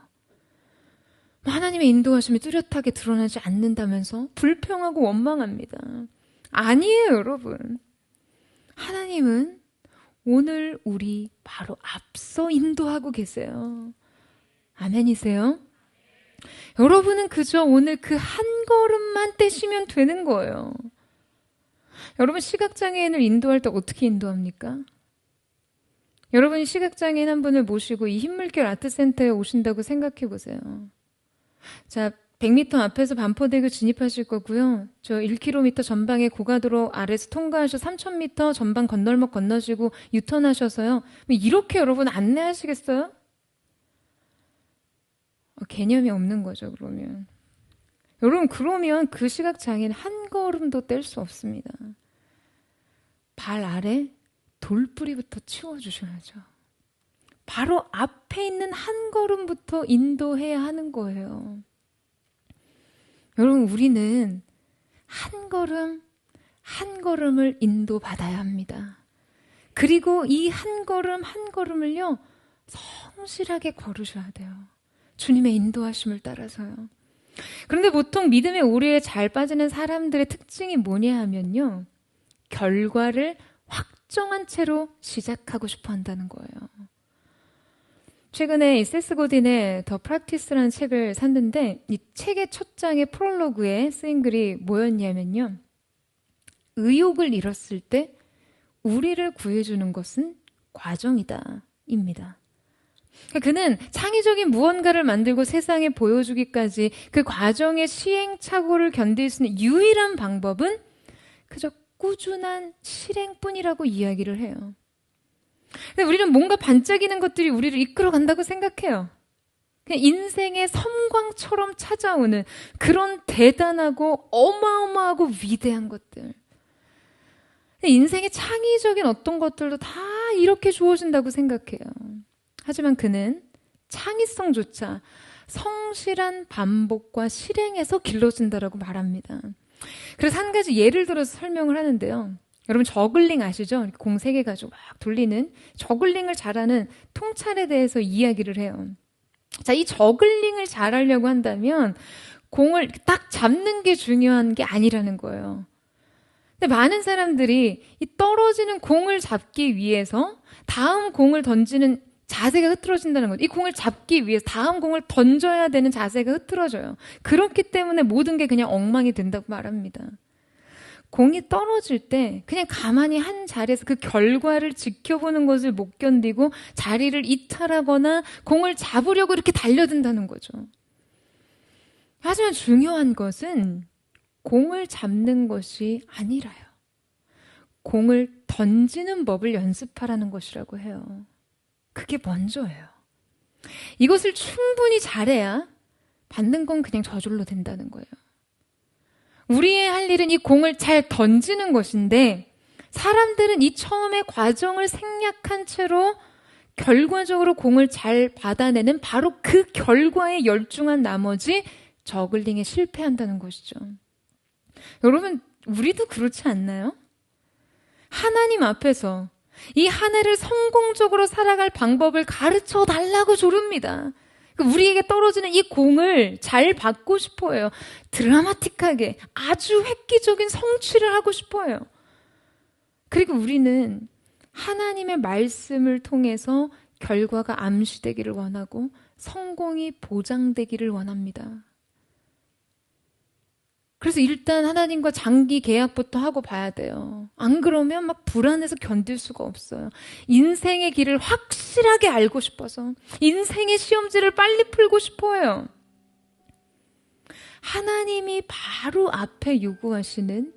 하나님의 인도하심이 뚜렷하게 드러나지 않는다면서 불평하고 원망합니다. 아니에요, 여러분. 하나님은 오늘 우리 바로 앞서 인도하고 계세요. 아멘이세요? 여러분은 그저 오늘 그 한 걸음만 떼시면 되는 거예요. 여러분 시각장애인을 인도할 때 어떻게 인도합니까? 여러분이 시각장애인 한 분을 모시고 이 흰물결 아트센터에 오신다고 생각해 보세요. 자, 100m 앞에서 반포대교 진입하실 거고요. 저 1km 전방에 고가도로 아래서 통과하셔 3000m 전방 건널목 건너시고 유턴하셔서요. 이렇게 여러분 안내하시겠어요? 개념이 없는 거죠, 그러면. 여러분, 그러면 그 시각장애는 한 걸음도 뗄 수 없습니다. 발 아래 돌뿌리부터 치워주셔야죠. 바로 앞에 있는 한 걸음부터 인도해야 하는 거예요. 여러분, 우리는 한 걸음, 한 걸음을 인도받아야 합니다. 그리고 이 한 걸음, 한 걸음을요, 성실하게 걸으셔야 돼요. 주님의 인도하심을 따라서요. 그런데 보통 믿음의 오류에 잘 빠지는 사람들의 특징이 뭐냐 하면요, 결과를 확정한 채로 시작하고 싶어 한다는 거예요. 최근에 이 세스 고딘의 더 프랙티스라는 책을 샀는데 이 책의 첫 장의 프롤로그에 쓰인 글이 뭐였냐면요. 의욕을 잃었을 때 우리를 구해주는 것은 과정이다 입니다. 그는 창의적인 무언가를 만들고 세상에 보여주기까지 그 과정의 시행착오를 견딜 수 있는 유일한 방법은 그저 꾸준한 실행뿐이라고 이야기를 해요. 근데 우리는 뭔가 반짝이는 것들이 우리를 이끌어 간다고 생각해요. 그냥 인생의 섬광처럼 찾아오는 그런 대단하고 어마어마하고 위대한 것들. 인생의 창의적인 어떤 것들도 다 이렇게 주어진다고 생각해요. 하지만 그는 창의성조차 성실한 반복과 실행에서 길러진다라고 말합니다. 그래서 한 가지 예를 들어서 설명을 하는데요. 여러분 저글링 아시죠? 공 3개 가지고 막 돌리는 저글링을 잘하는 통찰에 대해서 이야기를 해요. 자, 이 저글링을 잘하려고 한다면 공을 딱 잡는 게 중요한 게 아니라는 거예요. 근데 많은 사람들이 이 떨어지는 공을 잡기 위해서 다음 공을 던지는 자세가 흐트러진다는 거죠. 이 공을 잡기 위해서 다음 공을 던져야 되는 자세가 흐트러져요. 그렇기 때문에 모든 게 그냥 엉망이 된다고 말합니다. 공이 떨어질 때 그냥 가만히 한 자리에서 그 결과를 지켜보는 것을 못 견디고 자리를 이탈하거나 공을 잡으려고 이렇게 달려든다는 거죠. 하지만 중요한 것은 공을 잡는 것이 아니라요. 공을 던지는 법을 연습하라는 것이라고 해요. 그게 먼저예요. 이것을 충분히 잘해야 받는 건 그냥 저절로 된다는 거예요. 우리의 할 일은 이 공을 잘 던지는 것인데 사람들은 이 처음의 과정을 생략한 채로 결과적으로 공을 잘 받아내는 바로 그 결과에 열중한 나머지 저글링에 실패한다는 것이죠. 여러분, 우리도 그렇지 않나요? 하나님 앞에서 이 한 해를 성공적으로 살아갈 방법을 가르쳐 달라고 조릅니다. 우리에게 떨어지는 이 공을 잘 받고 싶어요. 드라마틱하게 아주 획기적인 성취를 하고 싶어요. 그리고 우리는 하나님의 말씀을 통해서 결과가 암시되기를 원하고 성공이 보장되기를 원합니다. 그래서 일단 하나님과 장기 계약부터 하고 봐야 돼요. 안 그러면 막 불안해서 견딜 수가 없어요. 인생의 길을 확실하게 알고 싶어서 인생의 시험지를 빨리 풀고 싶어요. 하나님이 바로 앞에 요구하시는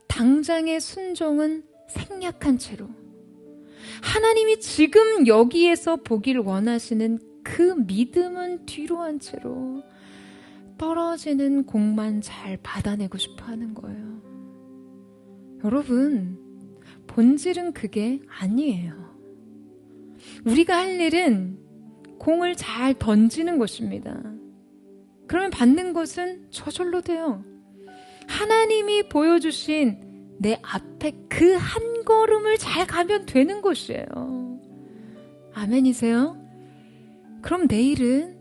당장의 순종은 생략한 채로, 하나님이 지금 여기에서 보길 원하시는 그 믿음은 뒤로 한 채로 떨어지는 공만 잘 받아내고 싶어 하는 거예요. 여러분, 본질은 그게 아니에요. 우리가 할 일은 공을 잘 던지는 것입니다. 그러면 받는 것은 저절로 돼요. 하나님이 보여주신 내 앞에 그 한 걸음을 잘 가면 되는 것이에요. 아멘이세요? 그럼 내일은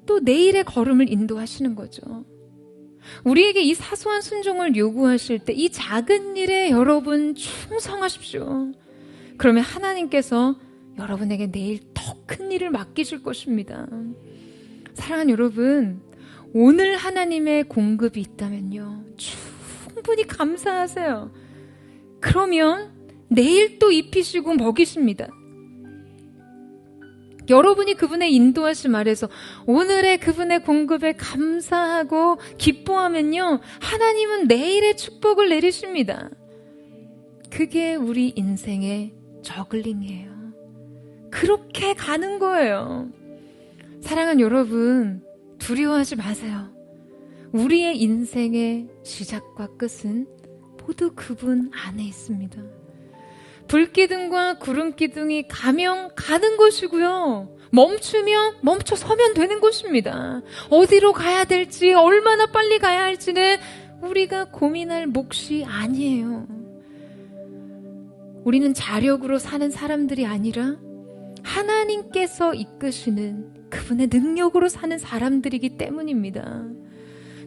또 내일의 걸음을 인도하시는 거죠. 우리에게 이 사소한 순종을 요구하실 때 이 작은 일에 여러분 충성하십시오. 그러면 하나님께서 여러분에게 내일 더 큰 일을 맡기실 것입니다. 사랑하는 여러분, 오늘 하나님의 공급이 있다면요, 충분히 감사하세요. 그러면 내일 또 입히시고 먹이십니다. 여러분이 그분의 인도하심 아래서 오늘의 그분의 공급에 감사하고 기뻐하면요, 하나님은 내일의 축복을 내리십니다. 그게 우리 인생의 저글링이에요. 그렇게 가는 거예요. 사랑하는 여러분, 두려워하지 마세요. 우리의 인생의 시작과 끝은 모두 그분 안에 있습니다. 불기둥과 구름기둥이 가면 가는 것이고요, 멈추면 멈춰 서면 되는 것입니다. 어디로 가야 될지, 얼마나 빨리 가야 할지는 우리가 고민할 몫이 아니에요. 우리는 자력으로 사는 사람들이 아니라 하나님께서 이끄시는 그분의 능력으로 사는 사람들이기 때문입니다.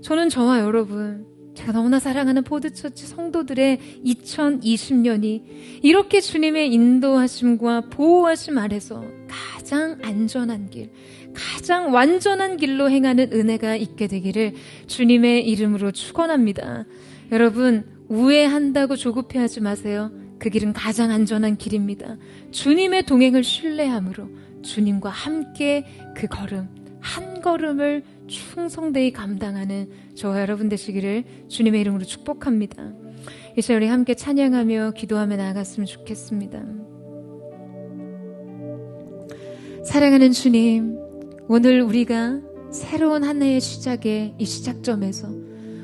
저는 저와 여러분, 제가 너무나 사랑하는 포드처치 성도들의 2020년이 이렇게 주님의 인도하심과 보호하심 아래서 가장 안전한 길, 가장 완전한 길로 행하는 은혜가 있게 되기를 주님의 이름으로 축원합니다. 여러분, 우회한다고 조급해하지 마세요. 그 길은 가장 안전한 길입니다. 주님의 동행을 신뢰함으로 주님과 함께 그 걸음, 한 걸음을 충성되이 감당하는 저와 여러분 되시기를 주님의 이름으로 축복합니다. 이제 우리 함께 찬양하며 기도하며 나아갔으면 좋겠습니다. 사랑하는 주님, 오늘 우리가 새로운 한 해의 시작의 이 시작점에서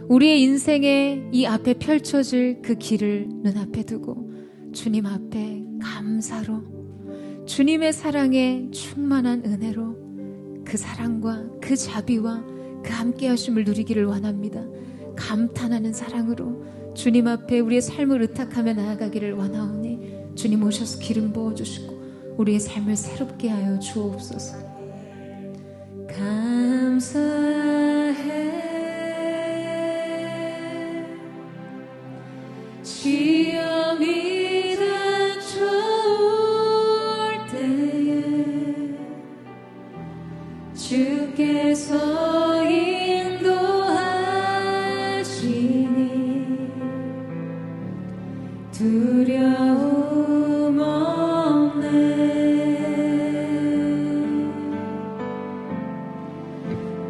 우리의 인생의 이 앞에 펼쳐질 그 길을 눈앞에 두고 주님 앞에 감사로, 주님의 사랑에 충만한 은혜로 그 사랑과 그 자비와 그 함께 하심을 누리기를 원합니다. 감탄하는 사랑으로 주님 앞에 우리의 삶을 의탁하며 나아가기를 원하오니 주님 오셔서 기름 부어주시고 우리의 삶을 새롭게 하여 주옵소서. 감사해 시험이 닥쳐올 때에 주께서 인도하시니 두려움 없네.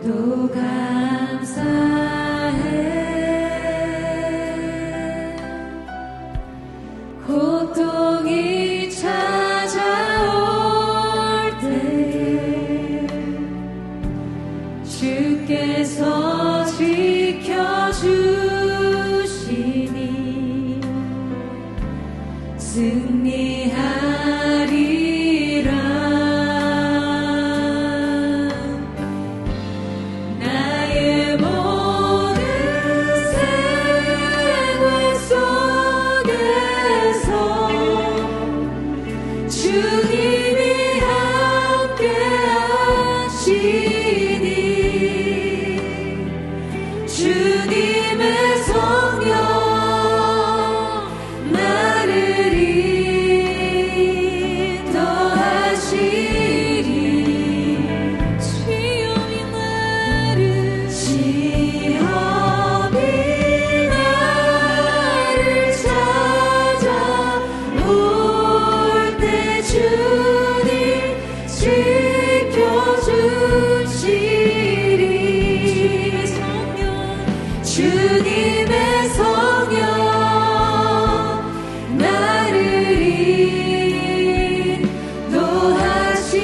또 감사해 고통이 찾아올 때에 주께서 지켜주시니 승리하리라. 나의 모든 생활 속에서 주님이 함께 하시니 주님의 성령 나를 인도하시리. 시험이 주님의 성령 나를 인도하시리.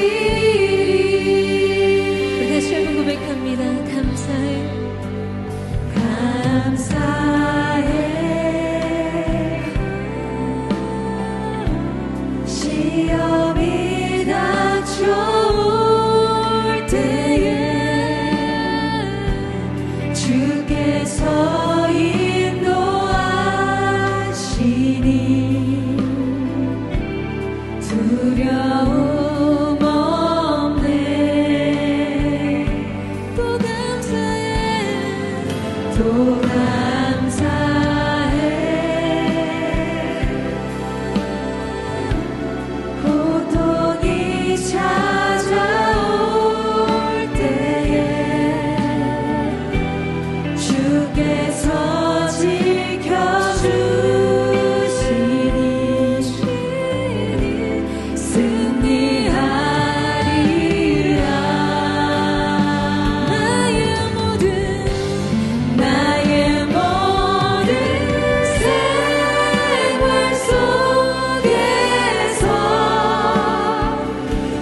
우리 다시 한번 고백합니다. 감사해 감사해 시험이 닥쳐올 때에 주께서 인도하시니 두려움 없네. 또 감사해 또 감사해 고통이 찾아올 때에 주께서 지켜주시니 승리하리라. 나의 모든 생활 속에서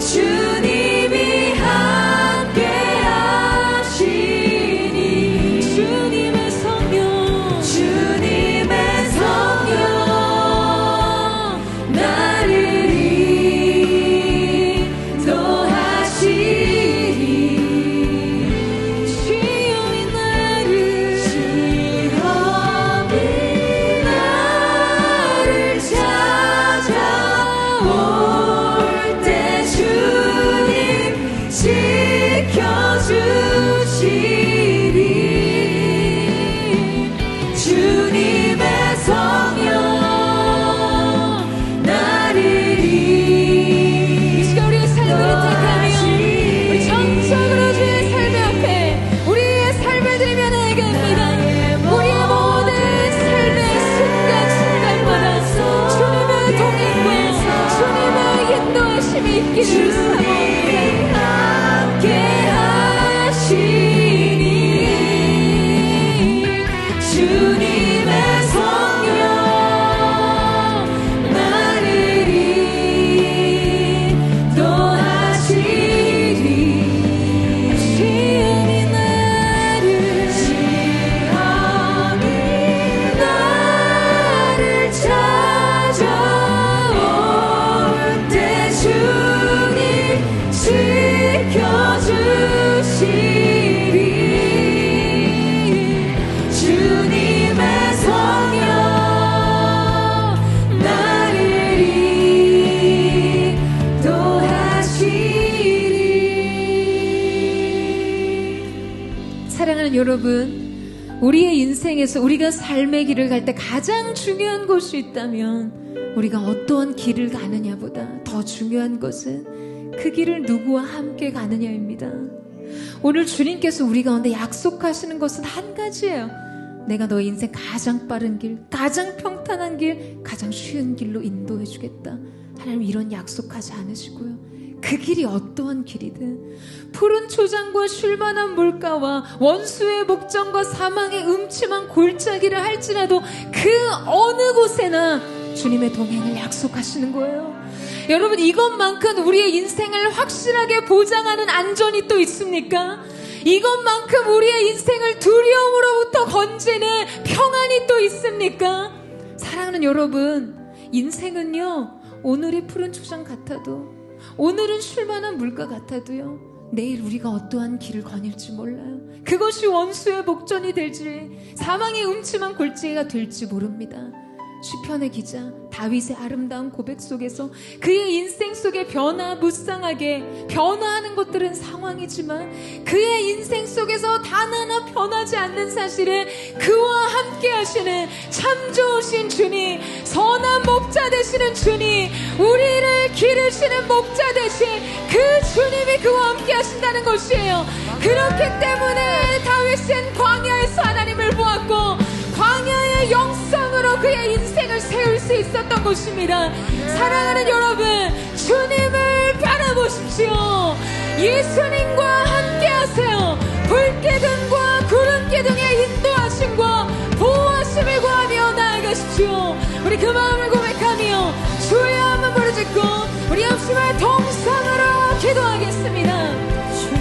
주님이 함께 하시니 주님의 성령 나를 인도하시니 시험이 나를 찾아올 때 주님 지켜주시리. 주님의 성령 나를 이 시간 우리의 삶을 택하며 우리 전적으로 주의 삶의 앞에 우리의 삶을 드리며 나아갑니다. 우리의 모든 삶의 순간순간마다 주님의 동행과 주님의 인도하심이 있기를 사모합니다. 함께 하시니 주님의 성령 나를 인도하시리. 시험이 나를 찾아올 때 주님 지켜주시리. 주님의 성령 나를 인도하시리. 사랑하는 여러분, 우리의 인생에서 우리가 삶의 길을 갈 때 가장 중요한 것이 있다면 우리가 어떠한 길을 가느냐보다 더 중요한 것은 그 길을 누구와 함께 가느냐입니다. 오늘 주님께서 우리 가운데 약속하시는 것은 한 가지예요. 내가 너의 인생 가장 빠른 길, 가장 평탄한 길, 가장 쉬운 길로 인도해 주겠다. 하나님 이런 약속하지 않으시고요. 그 길이 어떠한 길이든 푸른 초장과 쉴만한 물가와 원수의 목전과 사망의 음침한 골짜기를 할지라도 그 어느 곳에나 주님의 동행을 약속하시는 거예요. 여러분, 이것만큼 우리의 인생을 확실하게 보장하는 안전이 또 있습니까? 이것만큼 우리의 인생을 두려움으로부터 건지는 평안이 또 있습니까? 사랑하는 여러분, 인생은요, 오늘이 푸른 초장 같아도, 오늘은 쉴만한 물가 같아도요, 내일 우리가 어떠한 길을 거닐지 몰라요. 그것이 원수의 목전이 될지, 사망의 음침한 골짜기가 될지 모릅니다. 시편의 기자 다윗의 아름다운 고백 속에서 그의 인생 속에 변화무쌍하게 변화하는 것들은 상황이지만 그의 인생 속에서 단 하나 변하지 않는 사실은 그와 함께 하시는 참 좋으신 주님, 선한 목자 되시는 주님, 우리를 기르시는 목자 되신 그 주님이 그와 함께 하신다는 것이에요. 그렇기 때문에 다윗은 광야에서 하나님을 보았고 광야의 영성으로 그의 인생을 세울 수 있었던 것입니다. 사랑하는 여러분, 주님을 바라보십시오. 예수님과 함께 하세요. 불기둥과 구름기둥의 인도하심과 주십시오. 우리 그 마음을 고백하며 주의 한번 부르짖고 우리 합심의 동성으로 기도하겠습니다. 주여,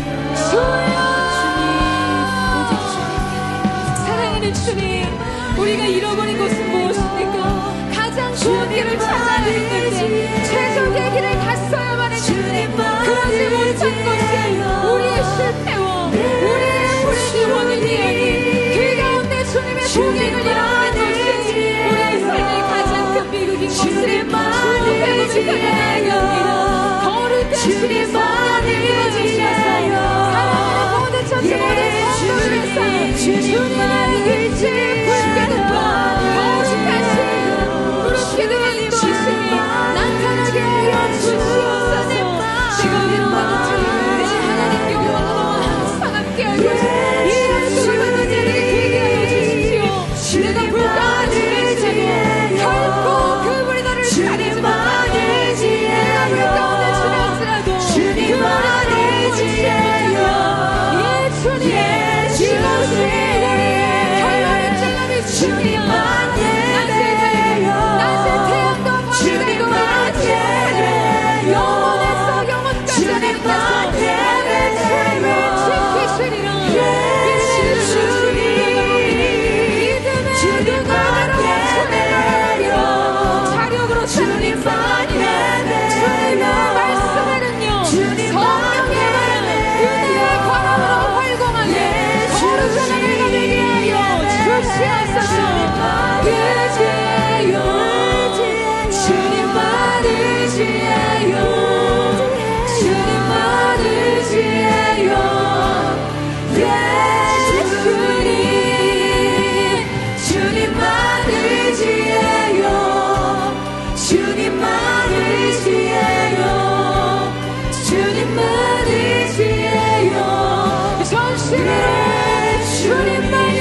사랑하는 주님, 우리가 잃어버린 곳은 무엇입니까? 가장 좋은 길을 찾아야 했는데 최적의 길을 갔어야만 했는데 그러지 못한 것은 우리의 실패와 우리의 불행이 원인이 아닌 그 가운데 주님의 동행을 잃어버린 것이 우리의 삶의 가장 큰 비극인 것을 주님의 고백합니다. 거룩한 주님 성령을 믿어주셔서 사랑하는 모든 천지 모든 성도를 위해서 주님의 일지 불가능과 거룩하신 기도의 인도하심이 나타나게 하여 주시옵소서. 내가 위로하는 주님, 내 하나님께 원하와 항상 함께하고 이 약속을 받는 자들이 되게 하여 주십시오. 내가 불가한 주를 지고 결코 그분이 너를 가리지 못하게 내가 불가한 주를 할지라도 그분이 너를 지혜요. 예 주님, 이것이 우리의 결론을 찔러 주시며 영원에서 영원까지 하나님께서 나를 주님을 지키시리라. 믿음의 눈으로 주님을 자력으로 주님 주님의 말씀에는요 성령의 은혜의 권함으로 활공하게 거룩한 은혜가 되게 하여 주시옵소서.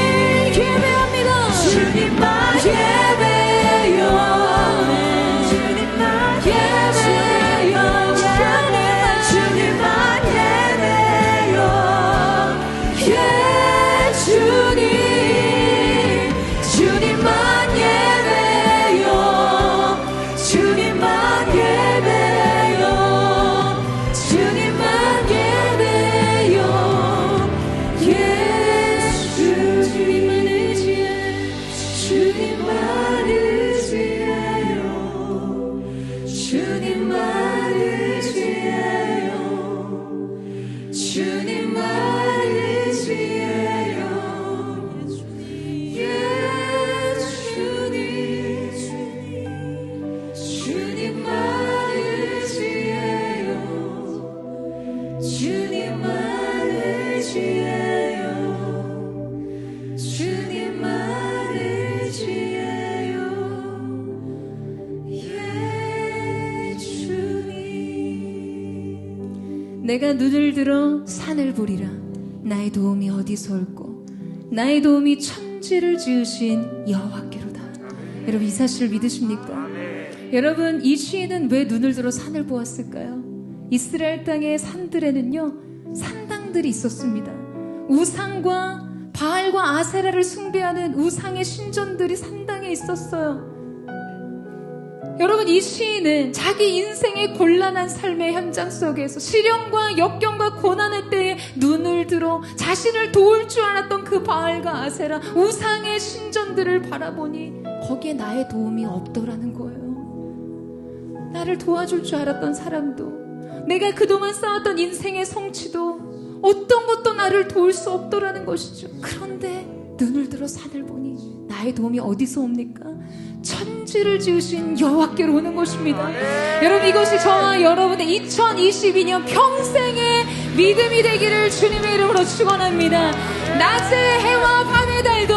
주님만을 예배합니다. 주님만 예배요. 주님만 예배요. 주님만 예배요. 예 주님, 주님만 예배요. 주님만 예배요. 주님만 예배요. 내가 눈을 들어 산을 보리라. 나의 도움이 어디서 올꼬? 나의 도움이 천지를 지으신 여호와께로다. 여러분 이 사실을 믿으십니까? 여러분 이 시인은 왜 눈을 들어 산을 보았을까요? 이스라엘 땅의 산들에는요 산당들이 있었습니다. 우상과 바알과 아세라를 숭배하는 우상의 신전들이 산당에 있었어요. 여러분 이 시인은 자기 인생의 곤란한 삶의 현장 속에서 시련과 역경과 고난의 때에 눈을 들어 자신을 도울 줄 알았던 그 바알과 아세라 우상의 신전들을 바라보니 거기에 나의 도움이 없더라는 거예요. 나를 도와줄 줄 알았던 사람도 내가 그동안 쌓았던 인생의 성취도 어떤 것도 나를 도울 수 없더라는 것이죠. 그런데 눈을 들어 산을 보니 나의 도움이 어디서 옵니까? 천지를 지으신 여호와께로 오는 것입니다. 여러분 이것이 저와 여러분의 2022년 평생의 믿음이 되기를 주님의 이름으로 축원합니다. 낮의 해와 밤의 달도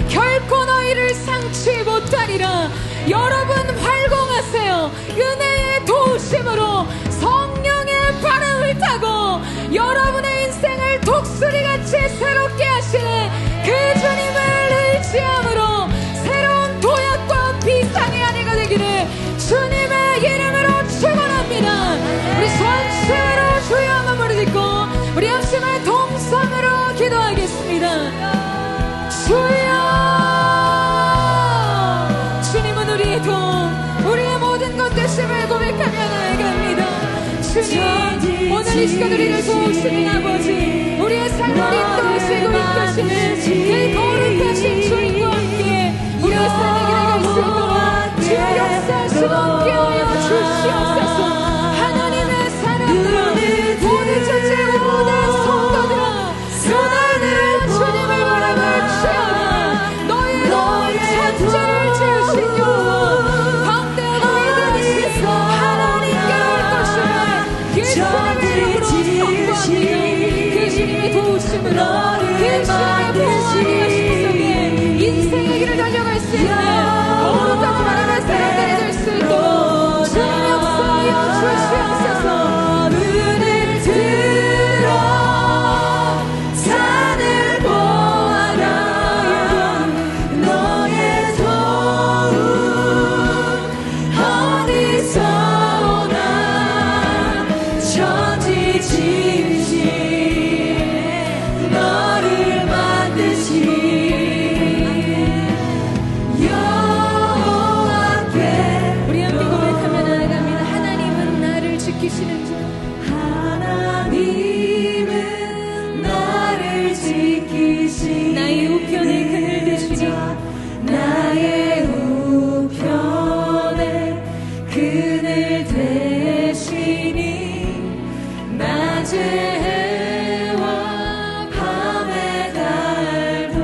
결코 너희를 상치 못하리라. 여러분 활공하세요. 은혜의 도우심으로 성령의 바람을 타고 여러분의 인생을 독수리같이 새롭게 하시는 그 주님을 의지함으로 새로운 도약과 비상의 한 해가 되기를 주님의 이름으로 축원합니다. 우리 선수로 주여 한번 부르짖고 우리 합심한 동성으로 기도하겠습니다. 주여, 주님 주님, 오늘 이 시간 우리를 도우시는 아버지, 우리의 삶을 인도하시고 이끄시는 그 거룩하신 주님과 함께 우리의 삶의 길을 갈 수 있도록 주의 역사하시고 함께하여 주시옵소서. 하나님의 사람들아, 모든 전체 모든 성도들아, 너희는 주님을 바라볼지어다. 너의 천지를 지으신 여호와, 광대하고 위대하신 하나님께 올 것이라. 예수님의 이름으로 선포합니다. 그 주님의 도우심으로, 그 주님의 보호하기 하심 속에 인생의 길을 달려갈 수 있는 거룩하고 바라는 사람들이 될 수 있도록 주님 역사하여 주시옵소서. 눈을 들어 산을 보아라. 너의 도움 어디서 오나. 천지 지으신 너를 만드신 여호와께. 우리 함께 고백하며 나아갑니다. 하나님은 나를 지키시는 자. 하나님은 나를 지키시는 나의 우편에 그늘 되시니. 나의 우편에 그늘 되시니. 낮의 해와 밤의 달도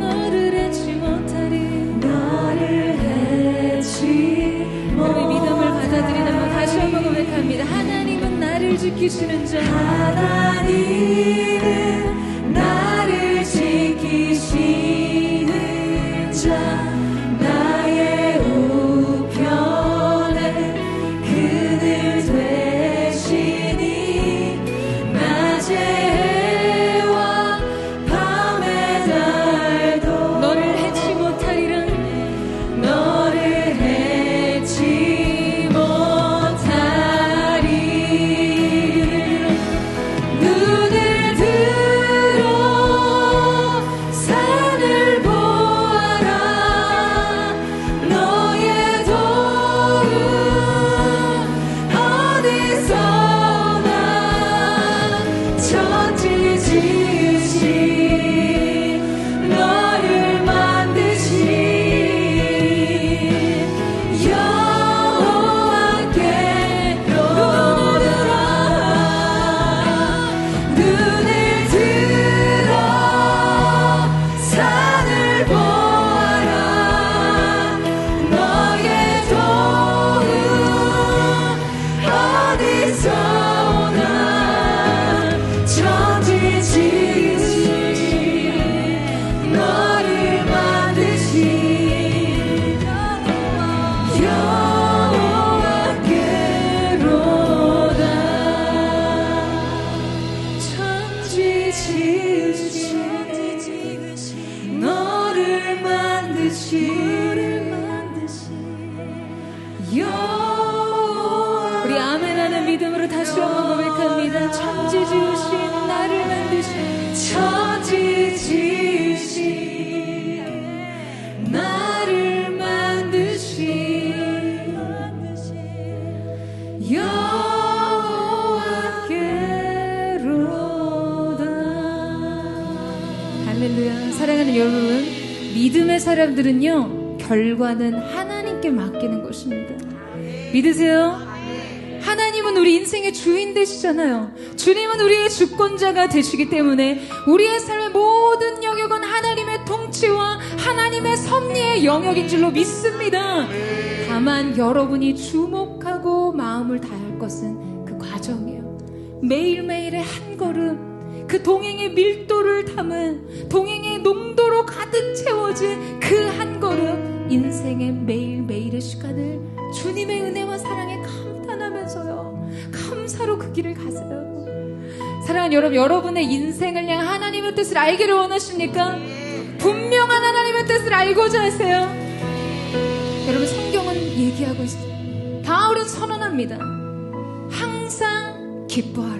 너를 해치 못하리. 나를 해치 우리 믿음을 받아들이는 다시 한번 고백합니다. 하나님은 나를 지키시는 자. 하나님은 나를 지키시는 자. 나의 우편에 그늘 되시니. 낮의 해와 밤의 달도 너를 해치 못하리라. 너를 해치 못하리. 눈을 들어 산을 보아라. 너의 도움 어디서 오나. 천지 지으신 너를 만드신 여호와께 노노노라. 눈을 들어 산을 보아라. 너의 도움 어디서 오나. 천지 지으신 너를 만드신 여호와께로다. 천지 지으신 너를 만드신 여호와. 우리 아멘하는 믿음으로 다시 한번 고백합니다. 천지 지으신 나를 만드신 천지 지으신 나를 만드신 여호와께로다. 할렐루야. 사랑하는 여러분, 믿음의 사람들은요, 결과는 하나님께 맡기는 것입니다. 믿으세요? 하나님은 우리 인생의 주인 되시잖아요. 주님은 우리의 주권자가 되시기 때문에 우리의 삶의 모든 영역은 하나님의 통치와 하나님의 섭리의 영역인 줄로 믿습니다. 다만 여러분이 주목하고 마음을 다할 것은 그 과정이에요. 매일매일의 한 걸음, 그 동행의 밀도를 담은, 동행의 농도로 가득 채워진 그 한 걸음, 인생의 매일매일의 시간을 주님의 은혜와 사랑에 감탄하면서요, 감사로 그 길을 가세요. 사랑하는 여러분, 여러분의 인생을 향한 하나님의 뜻을 알기를 원하십니까? 분명한 하나님의 뜻을 알고자 하세요. 여러분, 성경은 얘기하고 있어요. 바울은 선언합니다. 항상 기뻐하라.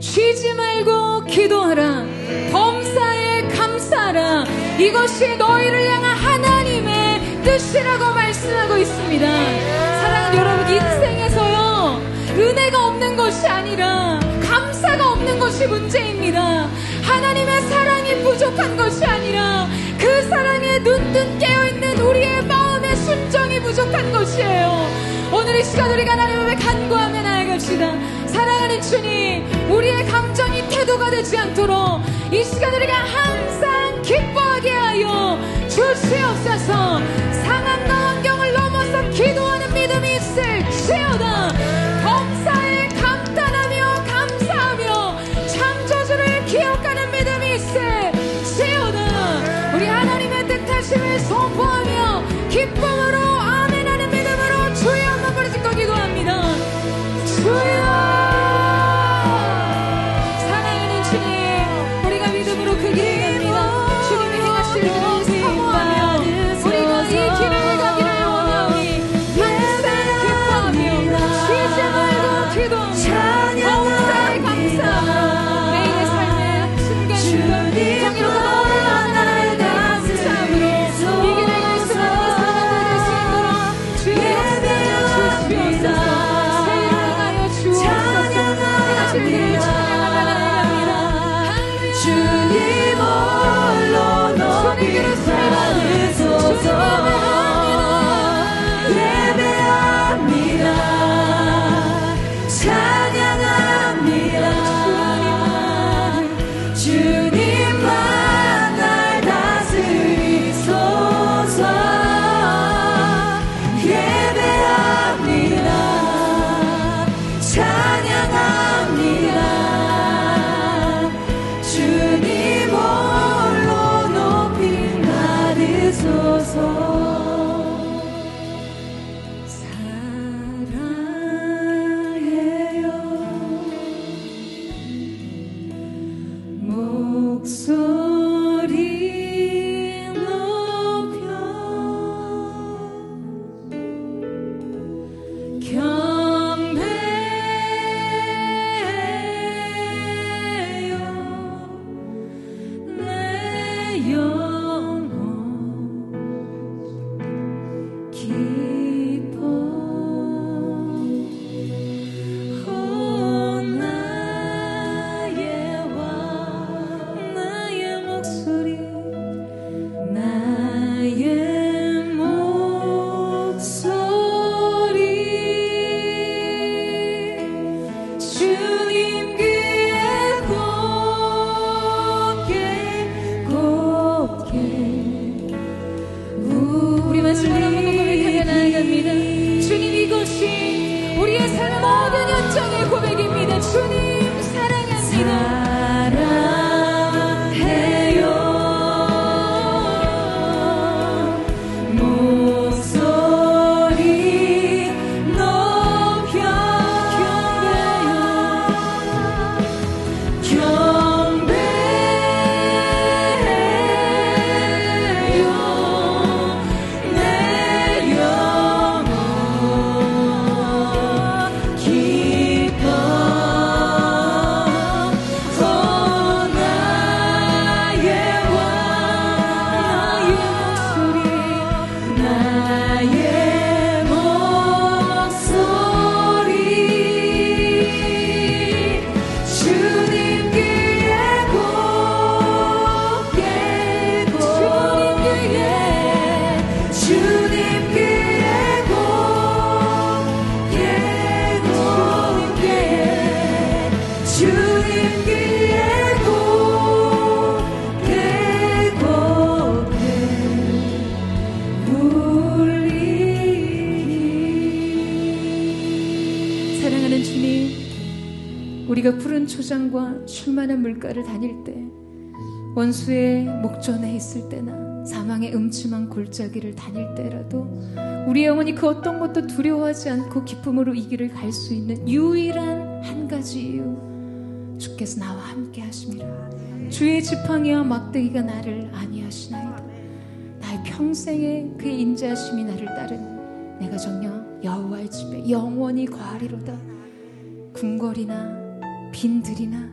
쉬지 말고 기도하라. 범사에 감사하라. 이것이 너희를 향한 하나님의 뜻이라고 말씀하고 있습니다. 사랑하는 여러분, 인생에서요, 은혜가 없는 아니라 감사가 없는 것이 문제입니다. 하나님의 사랑이 부족한 것이 아니라 그 사랑에 눈뜬 깨어있는 우리의 마음의 순종이 부족한 것이에요. 오늘 이 시간 우리가 하나님 앞에 간구하며 나아갑시다. 사랑하는 주님, 우리의 감정이 태도가 되지 않도록 이 시간 우리가 항상 기뻐하게 하여 주시옵소서. 상황과 환경을 넘어서 기도하는 믿음이 있을지어다. 범사에 감탄하며 감사하며 창조주를 기억하는 믿음이 있을지어다. 우리 하나님의 뜻하심을 선포하며 기쁨으로 아멘하는 믿음으로 주여 한번 부르짖고 기도합니다. 주여. 사랑하는 주님, 우리가 믿음으로 그 길을 갑니다. 주님이 행하실 일을 사모하며 우리가 이 길을 가기를 원하오니 항상 기뻐하며 쉬지 말고 기도하며 범사에 감사하며 매일의 삶의 순간순간 정의롭고 하나님의 감사함으로 이 길을 갈 수 있는 사람들 될 수 있도록 주의 역사하여 주시옵소서. 새 일을 행하여 주옵소서. 행하실 일을 찬양하며 나아갑니다. 주님 홀로 높이 받으소서. 예배합니다. 찬양합니다. 주님만 날 다스리소서. 예배합니다. 찬양합니다. 주님 홀로 높이 받으소서. 사랑해요. 목소리 높여 경배해요. 내 영혼 기뻐. 오 나의 왕, 나의 목소리, 나의 목소리 주님 귀에 곱게 우리 말씀을 한번 더 고백하며 나아갑니다. 주님, 이것이 우리의 삶의 모든 연장의 고백입니다. 주님 사랑합니다. 사랑해요. 목소리 높여 경배해요. 내 영혼 기뻐. 오 나의 왕, 나의 목소리 주님 귀에 곱게 주님 귀에 곱게 주님 귀에 곱게 울리니. 사랑하는 주님, 우리가 푸른 초장과 충만한 물가를 다닐 때, 원수의 목전에 있을 때나 사망의 음침한 골짜기를 다닐 때라도 우리 영혼이 그 어떤 것도 두려워하지 않고 기쁨으로 이 길을 갈 수 있는 유일한 한 가지 이유, 주께서 나와 함께 하심이라. 주의 지팡이와 막대기가 나를 안위하시나이다. 나의 평생의 그의 인자하심이 나를 따른 내가 정녕 여호와의 집에 영원히 거하리로다. 궁궐이나 빈들이나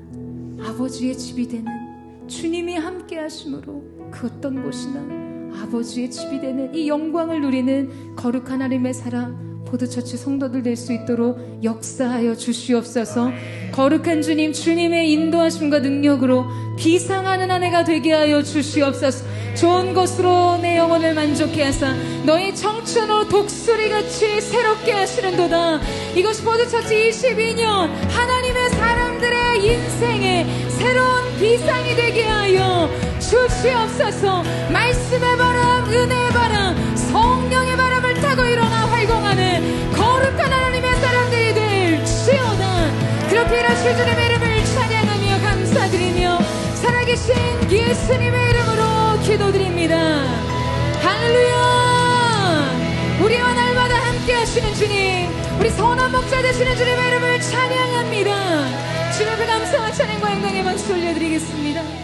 아버지의 집이 되는 주님이 함께 하심으로 그 어떤 곳이나 아버지의 집이 되는 이 영광을 누리는 거룩한 하나님의 사람 포도처치 성도들 될 수 있도록 역사하여 주시옵소서. 거룩한 주님, 주님의 인도하심과 능력으로 비상하는 한 해가 되게 하여 주시옵소서. 좋은 것으로 내 영혼을 만족해 하사 너희 청춘으로 독수리같이 새롭게 하시는도다. 이것이 포도처치 22년 하나님의 사람들의 인생에 새로운 비상이 되게 하여 주시옵소서. 말씀의 바람, 은혜의 바람, 성령의 바람을 타고 일어나 활동하는 거룩한 하나님의 사람들이 될지어다. 그렇게 일하실 주님의 이름을 찬양하며 감사드리며 살아계신 예수님의 이름으로 기도드립니다. 할렐루야. 우리와 날마다 함께 하시는 주님, 우리 선한 목자 되시는 주님의 이름을 찬양합니다. 주님 앞에 감사와 찬양과 영광의 박수 올려드리겠습니다.